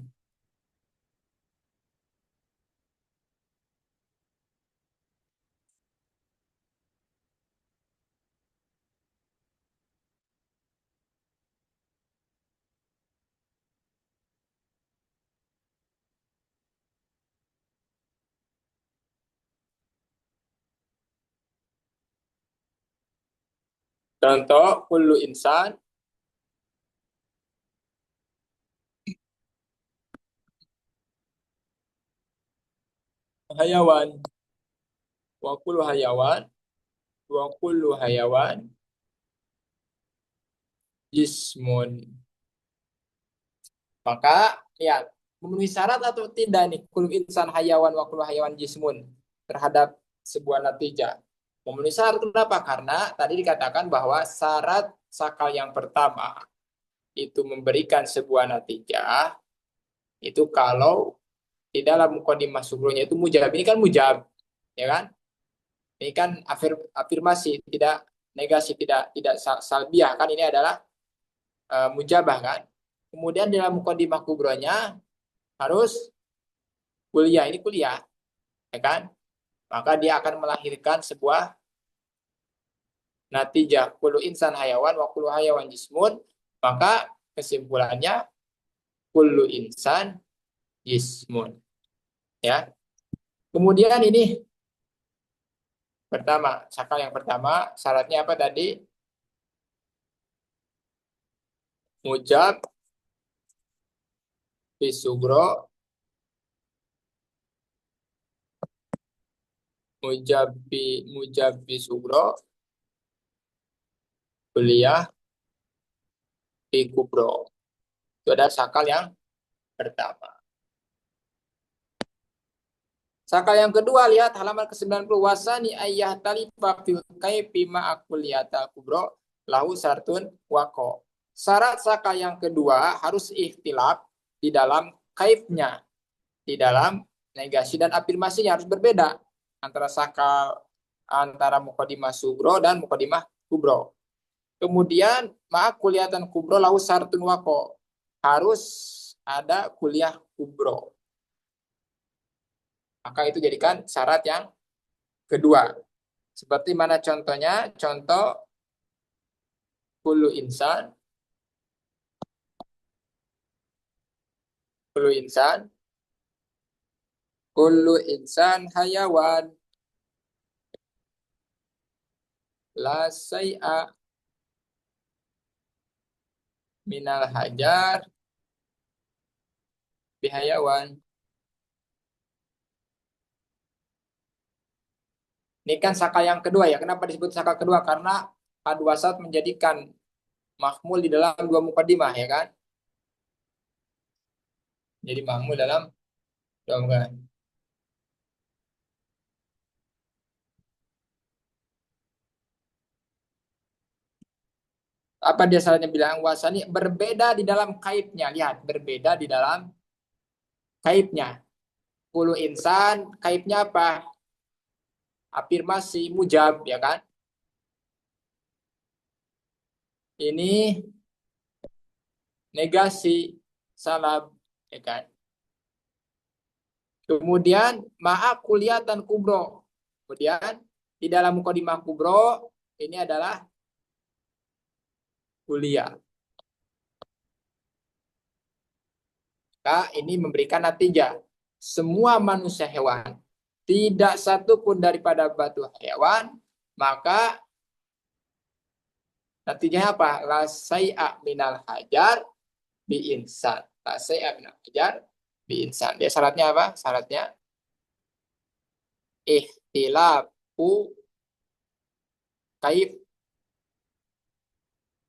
Contoh, kullu insan hayawan, wa kullu hayawan jismun. Maka lihat, memenuhi syarat atau tidak nih kullu insan hayawan wa kullu hayawan jismun terhadap sebuah natijah. Memenuhi syarat kenapa? Karena tadi dikatakan bahwa syarat sakal yang pertama itu memberikan sebuah natijah itu kalau di dalam mukadimah sugronya itu mujab. Ini kan mujab, ya kan? Ini kan afirmasi, tidak negasi, tidak salbiah kan, ini adalah mujabah kan. Kemudian dalam mukadimah kubronya harus kuliah, ini kuliah, ya kan? Maka dia akan melahirkan sebuah natijah kullu insan hayawan wa kullu hayawan jismun. Maka kesimpulannya kullu insan jismun. Ya. Kemudian ini pertama, sakal yang pertama syaratnya apa tadi? Mujab bisugro, mujab bisugro, kuliah di kubro. Itu ada sakal yang pertama. Sakal yang kedua, lihat halaman ke-90. Wasani ayah tali fil kaifi ma'akuliyata kubro lahu sartun wako. Syarat sakal yang kedua harus ikhtilaf di dalam kaifnya, di dalam negasi dan afirmasinya harus berbeda antara sakal antara mukadimah sugro dan mukadimah kubro. Kemudian ma'akuliyatan kubro lahu sartun wako. Harus ada kuliah kubro. Maka itu jadikan syarat yang kedua. Seperti mana contohnya? Contoh kullu insan, kullu insan, kullu insan hayawan, la say'a minal hajar bihayawan. Ini kan saka yang kedua ya. Kenapa disebut saka kedua? Karena hadwasat menjadikan mahmul di dalam dua mukadimah ya kan. Jadi mahmul dalam dua mukadimah. Apa dia salahnya bilang wasani berbeda di dalam kaitnya. Lihat, berbeda di dalam kaitnya. Kullu insan kaitnya apa? Afirmasi mujab ya kan. Ini negasi salab ya kan. Kemudian ma'a kuliatan kubro. Kemudian di dalam mukadimah kubro ini adalah kuliah. Maka ini memberikan natijah. Semua manusia hewan, tidak satu pun daripada batu hewan, maka natijahnya apa? La say'a minal hajar bi insan. La say'a minal hajar bi insan. Dia syaratnya apa? Syaratnya ihtilafu kaif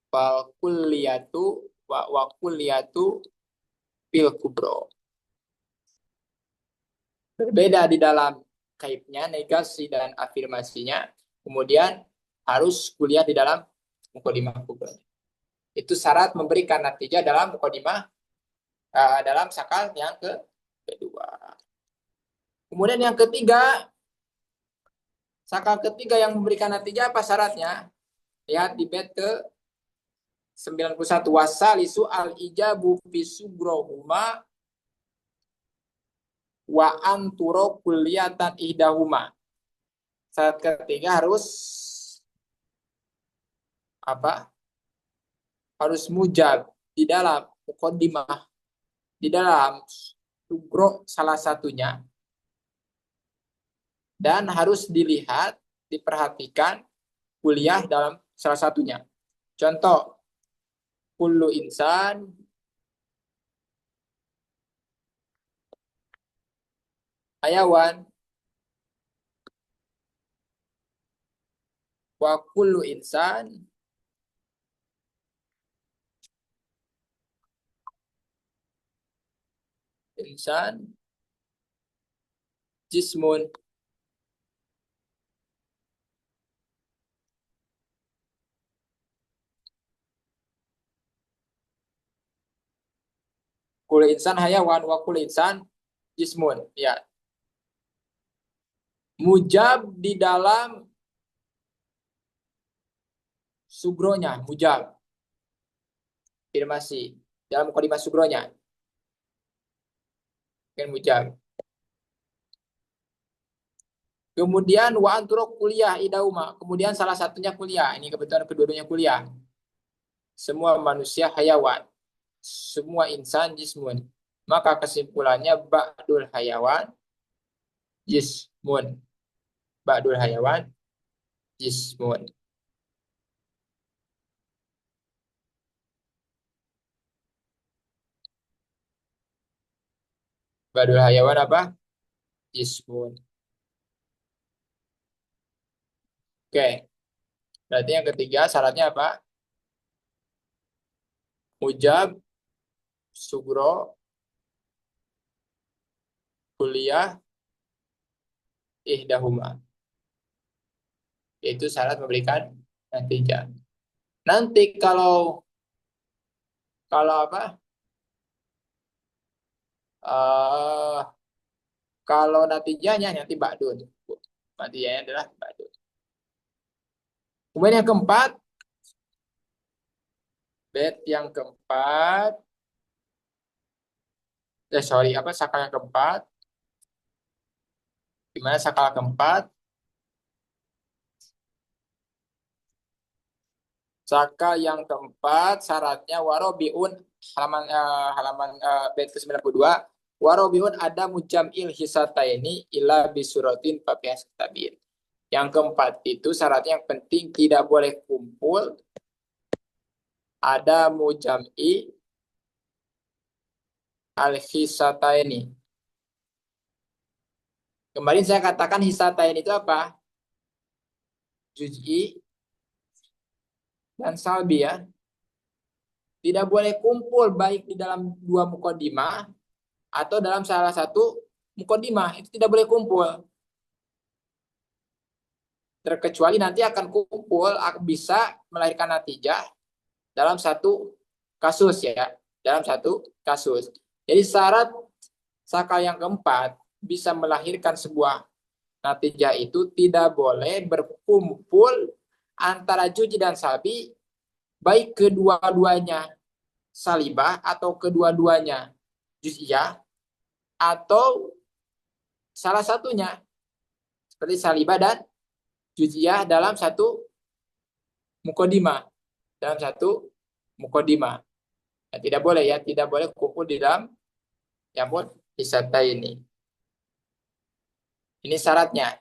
wal kulliyatu wa kulliyatu fil kubro. Berbeda di dalam kaifnya, negasi dan afirmasinya. Kemudian harus kuliah di dalam mukadimah kubro. Itu syarat memberikan natijah dalam mukadimah dalam sakal yang kedua. Kemudian yang ketiga, sakal ketiga yang memberikan natijah apa syaratnya? Lihat di bait ke 91. Wasalisu al-ijabu fi sugrohuma wa anturo kuliatan ihdahuma. Syarat ketiga harus apa? Harus mujab di dalam muqaddimah, di dalam sugro salah satunya, dan harus dilihat, diperhatikan kuliah dalam salah satunya. Contoh, kullu insan hayawan wa kullu insan jismun. Kullu insan hayawan wa kullu insan jismun. Ya. Mujab di dalam sugronya, mujab. Afirmasi dalam mukadimah sugronya. Kan mujab. Kemudian wa anturo kuliah idauma. Kemudian salah satunya kuliah. Ini kebetulan kedua-duanya kuliah. Semua manusia hayawan. semua insan jismun. Maka kesimpulannya ba'dul hayawan jismun. Ba'dul hayawan jismun. Ba'dul hayawan apa? Jismun. Oke. Berarti yang ketiga syaratnya apa? Mujab, sugro, kuliah, ihdahuma. Yaitu syarat memberikan natijah. Nanti kalau apa? eh kalau natijahnya nanti ba'dun. Natijahnya adalah ba'dun. Kemudian yang keempat, bed yang keempat, sorry, apa sakal yang keempat? Gimana sakal keempat? Sakal yang keempat syaratnya warobiun halaman bed ke-92. Warobiun ada mujamil hisataini ila bisurotin papihas tabir. Yang keempat itu syaratnya yang penting tidak boleh kumpul ada mujam'i al-hisataini. Kemarin saya katakan hisatain itu apa? Juz'i dan salbi ya. Tidak boleh kumpul baik di dalam dua mukodimah atau dalam salah satu mukodimah. Itu tidak boleh kumpul. Terkecuali nanti akan kumpul bisa melahirkan natijah dalam satu kasus ya. Dalam satu kasus. Jadi syarat sakal yang keempat bisa melahirkan sebuah natijah itu tidak boleh berkumpul antara juji dan salbi baik kedua-duanya salibah atau kedua-duanya juz'iyah atau salah satunya seperti salibah dan juz'iyah dalam satu mukodimah ya, tidak boleh ya, tidak boleh kumpul di dalam yang pun wisata ini syaratnya,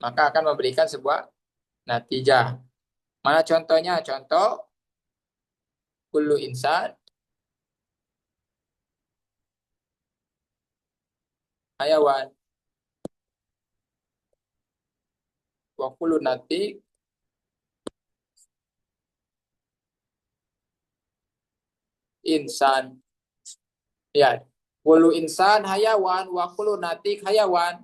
maka akan memberikan sebuah natijah. Mana contohnya? Contoh kullu insan hayawan wa kullu natik insan. Ya, kullu insan hayawan wa kullu natik hayawan.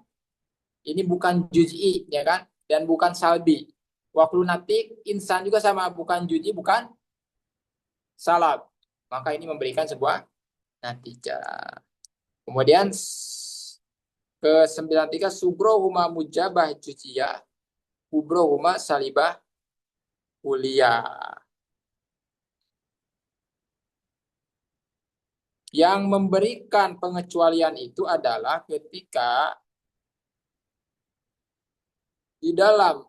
Ini bukan juz'i ya kan, dan bukan salbi. Wa kullu natik insan juga sama, bukan juz'i, bukan salab. Maka ini memberikan sebuah natijah. Kemudian ke 93 subro huma mujabah juz'iyah, kubro huma salibah kuliah. Yang memberikan pengecualian itu adalah ketika di dalam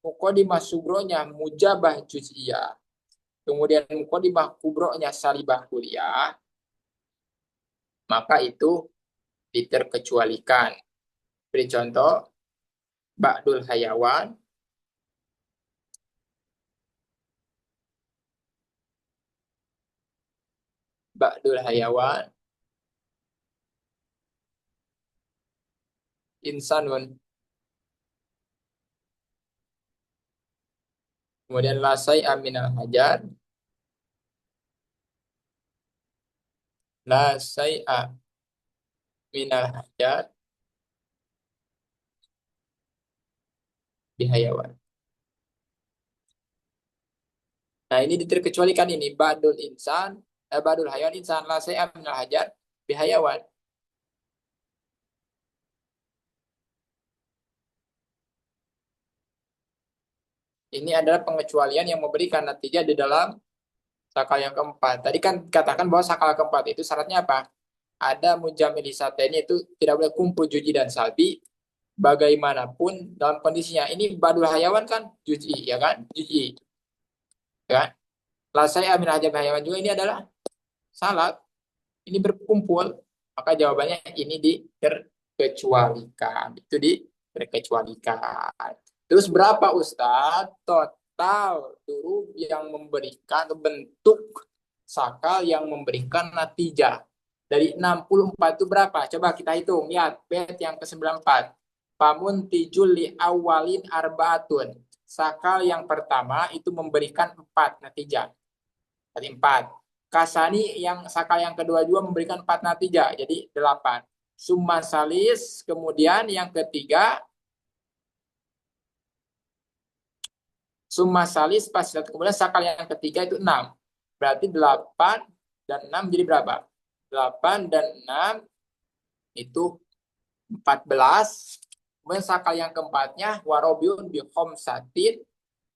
mukodimah subronya mujabah juz'iyah, kemudian mukodimah kubronya salibah kuliah, maka itu diterkecualikan. Beri contoh, ba'dul hayawan, ba'dul hayawan, insanun, kemudian lasai aminal hajar, lasai aminal hajar, bihayawan. Nah ini diterkecualikan ini, ba'dul insan, ba'dul hayawan insan, lasai aminal hajar, bihayawan. Ini adalah pengecualian yang memberikan natijah di dalam sakal yang keempat. Tadi kan katakan bahwa sakal keempat itu syaratnya apa? Ada mujamil hisateni itu tidak boleh kumpul juji dan salbi bagaimanapun dalam kondisinya. Ini badul hayawan kan juji ya kan? Juji. Ya kan? Lasai amin hajab hayawan juga ini adalah salat, ini berkumpul, maka jawabannya ini diterkecualikan. Itu diterkecualikan. Terus berapa Ustadz total huruf yang memberikan bentuk sakal yang memberikan natijah? Dari 64 itu berapa? Coba kita hitung. Lihat, bait yang ke-94. Pamun tijul li awalin arbaatun. Sakal yang pertama itu memberikan 4 natijah. Tadi 4. Kasani yang sakal yang kedua juga memberikan 4 natijah. Jadi 8. Summa salis. Kemudian yang ketiga. Summa salis pas kemudian sakal yang ketiga itu 6. Berarti 8 dan 6 jadi berapa? 8 dan 6 itu 14. Kemudian sakal yang keempatnya warobiun bi khamsatin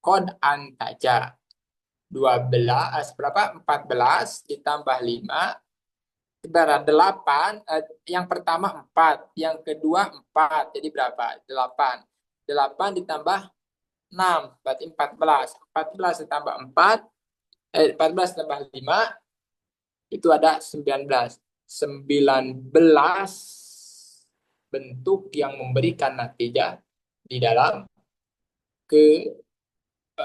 qad antaja. 12 berapa? 14 ditambah 5 ibarat 8. Yang pertama 4, yang kedua 4. Jadi berapa? 8. 8 ditambah 6 berarti 14. 14 ditambah 4 14 tambah 5 itu ada 19. 19 bentuk yang memberikan natijah di dalam ke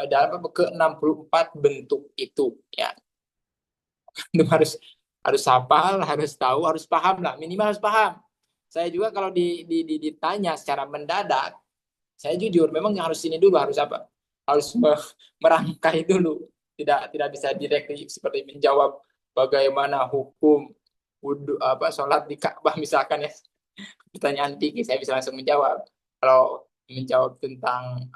dalam ke 64 bentuk itu ya. Itu harus hafal, harus tahu, harus paham lah, minimal harus paham. Saya juga kalau ditanya secara mendadak, saya jujur memang harus ini dulu, harus apa? Harus merangkai dulu. Tidak bisa direct seperti menjawab bagaimana hukum wudu apa sholat di Ka'bah misalkan ya. Pertanyaan tinggi saya bisa langsung menjawab. Kalau menjawab tentang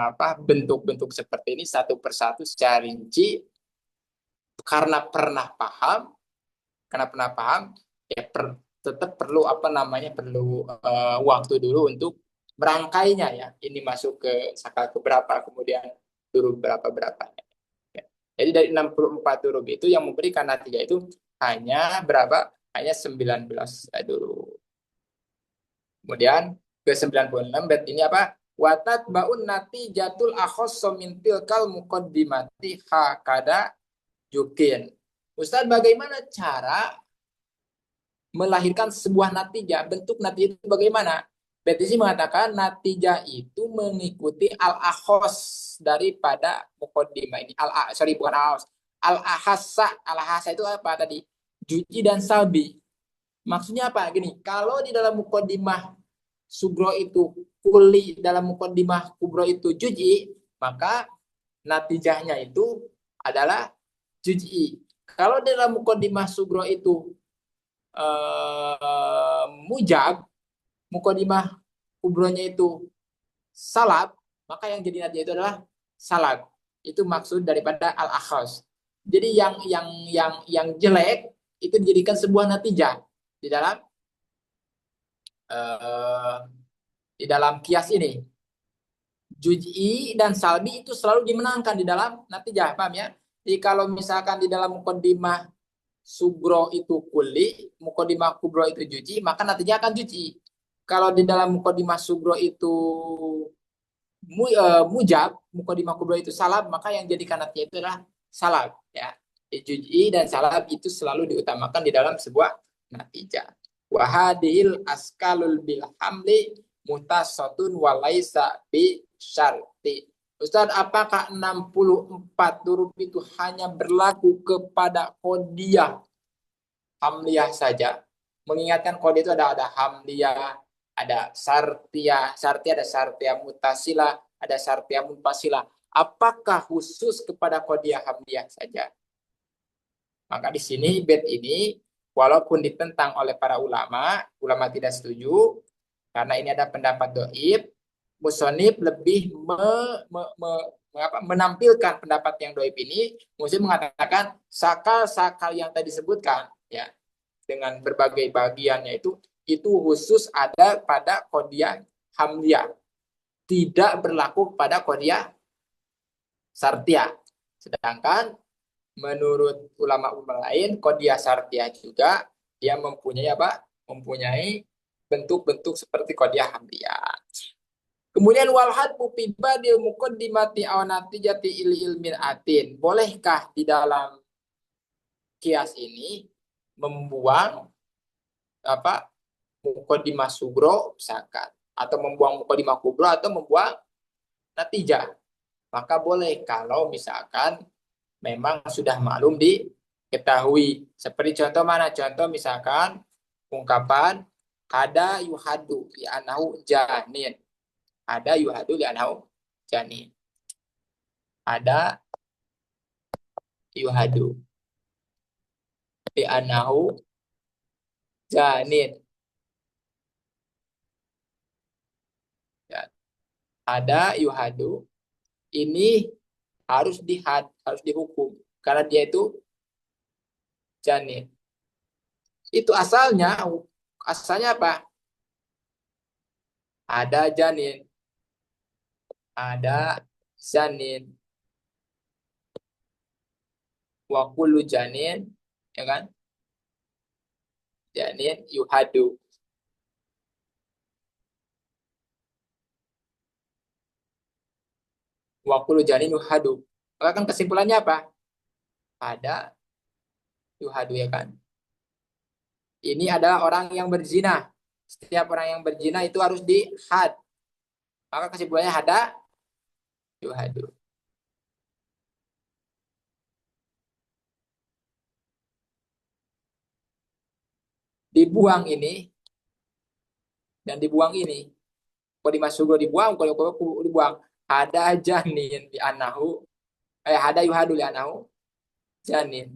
apa bentuk-bentuk seperti ini satu persatu secara rinci karena pernah paham ya tetap perlu apa namanya perlu waktu dulu untuk merangkainya ya. Ini masuk ke sakal keberapa, kemudian huruf berapa ya. Jadi dari 64 huruf itu yang memberikan natijah itu hanya berapa? Hanya 19 dulu. Kemudian ke 96 bait ini apa? Watat baun natijatul akhassa min tilkal muqaddimati hakada jukin. Ustaz, bagaimana cara melahirkan sebuah natijah? Bentuk natijah itu bagaimana? BTC mengatakan natijah itu mengikuti al-akhos daripada muqaddimah ini. Sorry, bukan al-akhos. Al-ahassa. Al-ahassa itu apa tadi? Juji dan salbi. Maksudnya apa? Gini, kalau di dalam muqaddimah sugro itu kuli, dalam muqaddimah kubro itu juji, maka natijahnya itu adalah juji. Kalau dalam muqaddimah sugro itu mujab, muqaddimah kubronya itu salab, maka yang jadi natijah itu adalah salab. Itu maksud daripada al-akhas. Jadi yang jelek itu dijadikan sebuah natijah di dalam kias ini. Juz'i dan salbi itu selalu dimenangkan di dalam natijah, paham ya? Jadi kalau misalkan di dalam muqaddimah sugro itu kuli, muqaddimah kubro itu juz'i, maka natijah akan juz'i. Kalau di dalam muqaddimah sugro itu mujab, muqaddimah kubro itu salab, maka yang jadikan natijah itu adalah salab ya. Juz'i dan salab itu selalu diutamakan di dalam sebuah natijah. Wahadil askalul bil hamli mutasatun walaisa bi syarti. Ustaz, apakah 64 huruf itu hanya berlaku kepada qodiyah hamliyah saja? Mengingatkan qodiyah itu ada hamliyah, ada sartiyah, ada sartiyah mutasila, ada sartiyah munfasila. Apakah khusus kepada qodiyah hamliyah saja? Maka di sini bait ini walaupun ditentang oleh para ulama tidak setuju karena ini ada pendapat doib, musonib lebih menampilkan pendapat yang doib ini. Muslim mengatakan sakal yang tadi disebutkan ya dengan berbagai bagiannya itu khusus ada pada qodiyah hamliyah, tidak berlaku pada qodiyah sartiyah. Sedangkan menurut ulama-ulama lain, qodiyah sartiyah juga dia mempunyai apa? Mempunyai bentuk-bentuk seperti qodiyah hamliyah. Kemudian wal hadbu fi badil muqaddimati aw natijati ilmin atin. Bolehkah di dalam kias ini membuang apa mukodimah sugro misalkan, atau membuang mukodimah kubro, atau membuang natijah. Maka boleh kalau misalkan memang sudah maklum diketahui. Seperti contoh mana? Contoh misalkan ungkapan ada yuhadu li anahu janin. Ada yuhadu li anahu janin. Ada yuhadu li anahu janin. Ya. Ada yuhadu ini harus dihukum karena dia itu janin. Itu asalnya apa? Ada janin, ada janin, wakulu janin, ya kan? Janin yuhadu. Wakulu janin yuhadu. Maka kan kesimpulannya apa? Ada yuhadu, ya kan? Ini adalah orang yang berzina. Setiap orang yang berzina itu harus dihad. Maka kesimpulannya ada yuhadu. Dibuang ini dan dibuang ini. Kalau dimasuk dibuang, kalau dibuang. Ada janin di anahu. Ada yuhadu di anahu. Janin.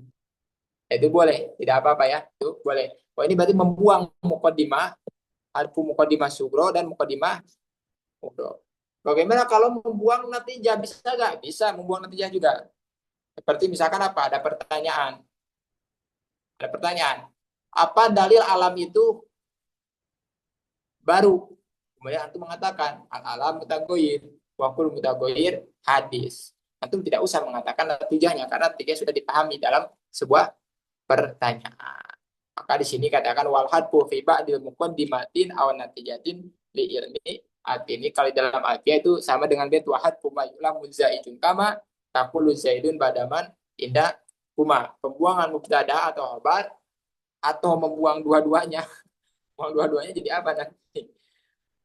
Itu boleh. Tidak apa-apa ya. Itu boleh. Oh, ini berarti membuang mukodimah. Harfu mukodimah sugro dan mukodimah kubro. Bagaimana kalau membuang natijah? Bisa nggak? Bisa membuang natijah juga. Seperti misalkan apa? Ada pertanyaan. Ada pertanyaan. Apa dalil alam itu baru? Kemudian antum mengatakan al-alam mutagoyir, wakul mutagoyir hadis. Antum tidak usah mengatakan natijahnya karena natijah sudah dipahami dalam sebuah pertanyaan. Maka di sini katakan wal hadfu fi ba'dil muqaddimatin aw natijatin li ilmi ini kalau dalam alfiah itu sama dengan bait wa hadfu ma yulamu zaidun kama taqulu zaidun badaman indah kuma. Pembuangan mubtada atau khabar atau membuang dua-duanya. Membuang dua-duanya jadi apa nanti?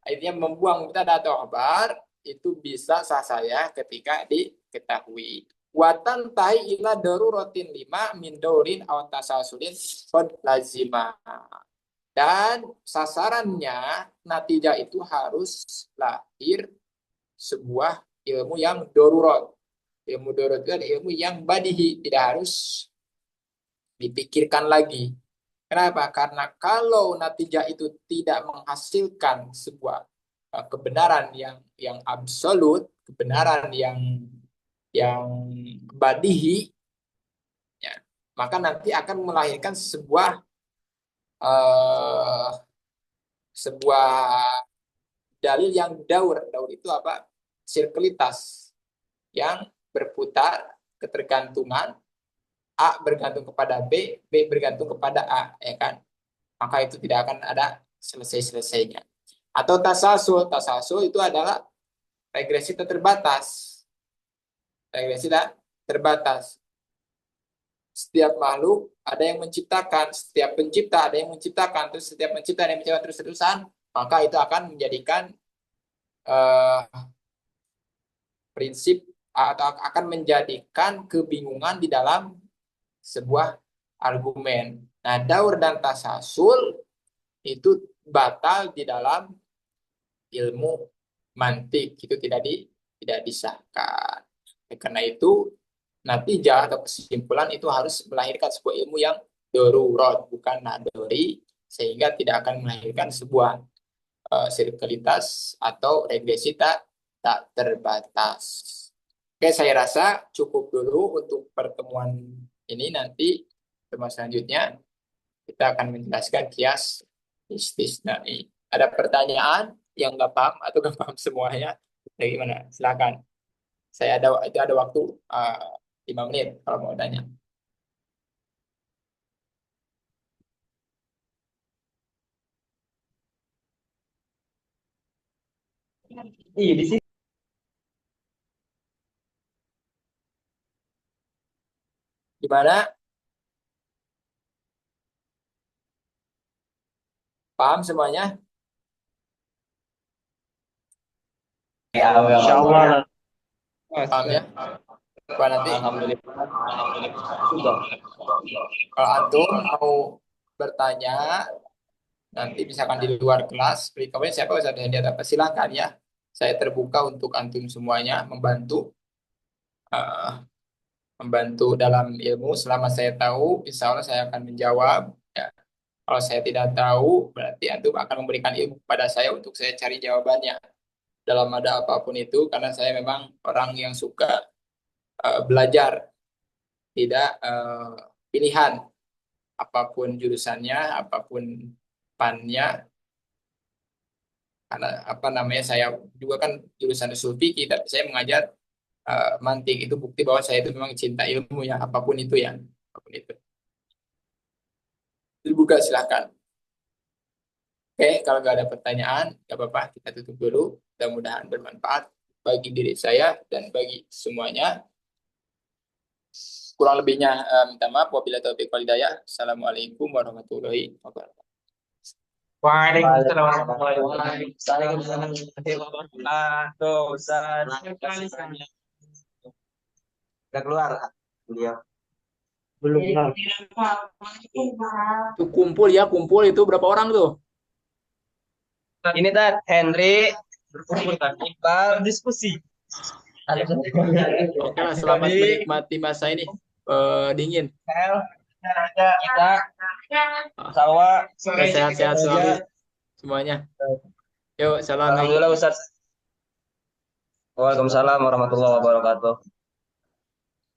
Akhirnya membuang mubtada atau khabar itu bisa sah saya ketika diketahui. Watan tai ila daruratin lima min daurin aw tasasulin qad lazima. Dan sasarannya natijah itu harus lahir sebuah ilmu yang darurat. Ilmu darurat itu adalah ilmu yang badihi, tidak harus dipikirkan lagi. Kenapa? Karena kalau natijah itu tidak menghasilkan sebuah kebenaran yang absolut, kebenaran yang badihi, ya, maka nanti akan melahirkan uh, sebuah dalil yang daur. Daur itu apa? Sirkulitas yang berputar, ketergantungan A bergantung kepada B, B bergantung kepada A, ya kan? Maka itu tidak akan ada selesai-selesainya. Atau tasasul, tasasul itu adalah regresi tak terbatas. Regresi tak terbatas. Setiap makhluk ada yang menciptakan, setiap pencipta ada yang menciptakan, terus setiap pencipta ada yang menciptakan terus-terusan, maka itu akan menjadikan uh, prinsip atau akan menjadikan kebingungan di dalam sebuah argumen. Nah, daur dan tasasul itu batal di dalam ilmu mantik, itu tidak disahkan. Karena itu natijah atau kesimpulan itu harus melahirkan sebuah ilmu yang darurat, bukan nadori, sehingga tidak akan melahirkan sebuah sirkulitas atau regresi tak terbatas. Oke, saya rasa cukup dulu untuk pertemuan ini. Nanti pertemuan selanjutnya kita akan menjelaskan kias istisnai. Ada pertanyaan yang nggak paham atau nggak paham semuanya? Bagaimana? Silakan. Ada waktu 5 menit kalau mau tanya. Iya di sini. Gimana? Paham semuanya? Ya, Insya Allah. Paham ya? Pak nanti Alhamdulillah. Sudah. kalau antum mau bertanya nanti misalkan di luar kelas, berikutnya siapa Ustaz Hendy apa silakan ya. Saya terbuka untuk antum semuanya eh, membantu dalam ilmu selama saya tahu, insya Allah saya akan menjawab. Ya. Kalau saya tidak tahu, berarti antum akan memberikan ilmu kepada saya untuk saya cari jawabannya dalam ada apapun itu, karena saya memang orang yang suka belajar, tidak pilihan apapun jurusannya, apapun pannya, karena apa namanya saya juga kan jurusan usul fikih, tapi saya mengajar mantik itu bukti bahwa saya itu memang cinta ilmu ya, apapun itu ya, apapun itu. Dibuka silahkan. Oke, kalau nggak ada pertanyaan, nggak apa-apa, kita tutup dulu. Mudah-mudahan bermanfaat bagi diri saya dan bagi semuanya. Kurang lebihnya minta maaf. Wabillahi taufiq wal hidayah. Assalamualaikum warahmatullahi wabarakatuh. Waalaikumsalam warahmatullahi Waalaikumsalam. wabarakatuh. Ustaz. Udah keluar beliau. Belum. Itu kumpul ya, kumpul itu berapa orang tuh? Ini Tad, Henry berkumpul kan Iqbal diskusi. Oke lah, selamat Tadi menikmati masa ini dingin. Hel, kita Salwa Sehat-sehat selalu semuanya. Yuk, salam. Alhamdulillah Ustaz. Waalaikumsalam warahmatullahi wabarakatuh.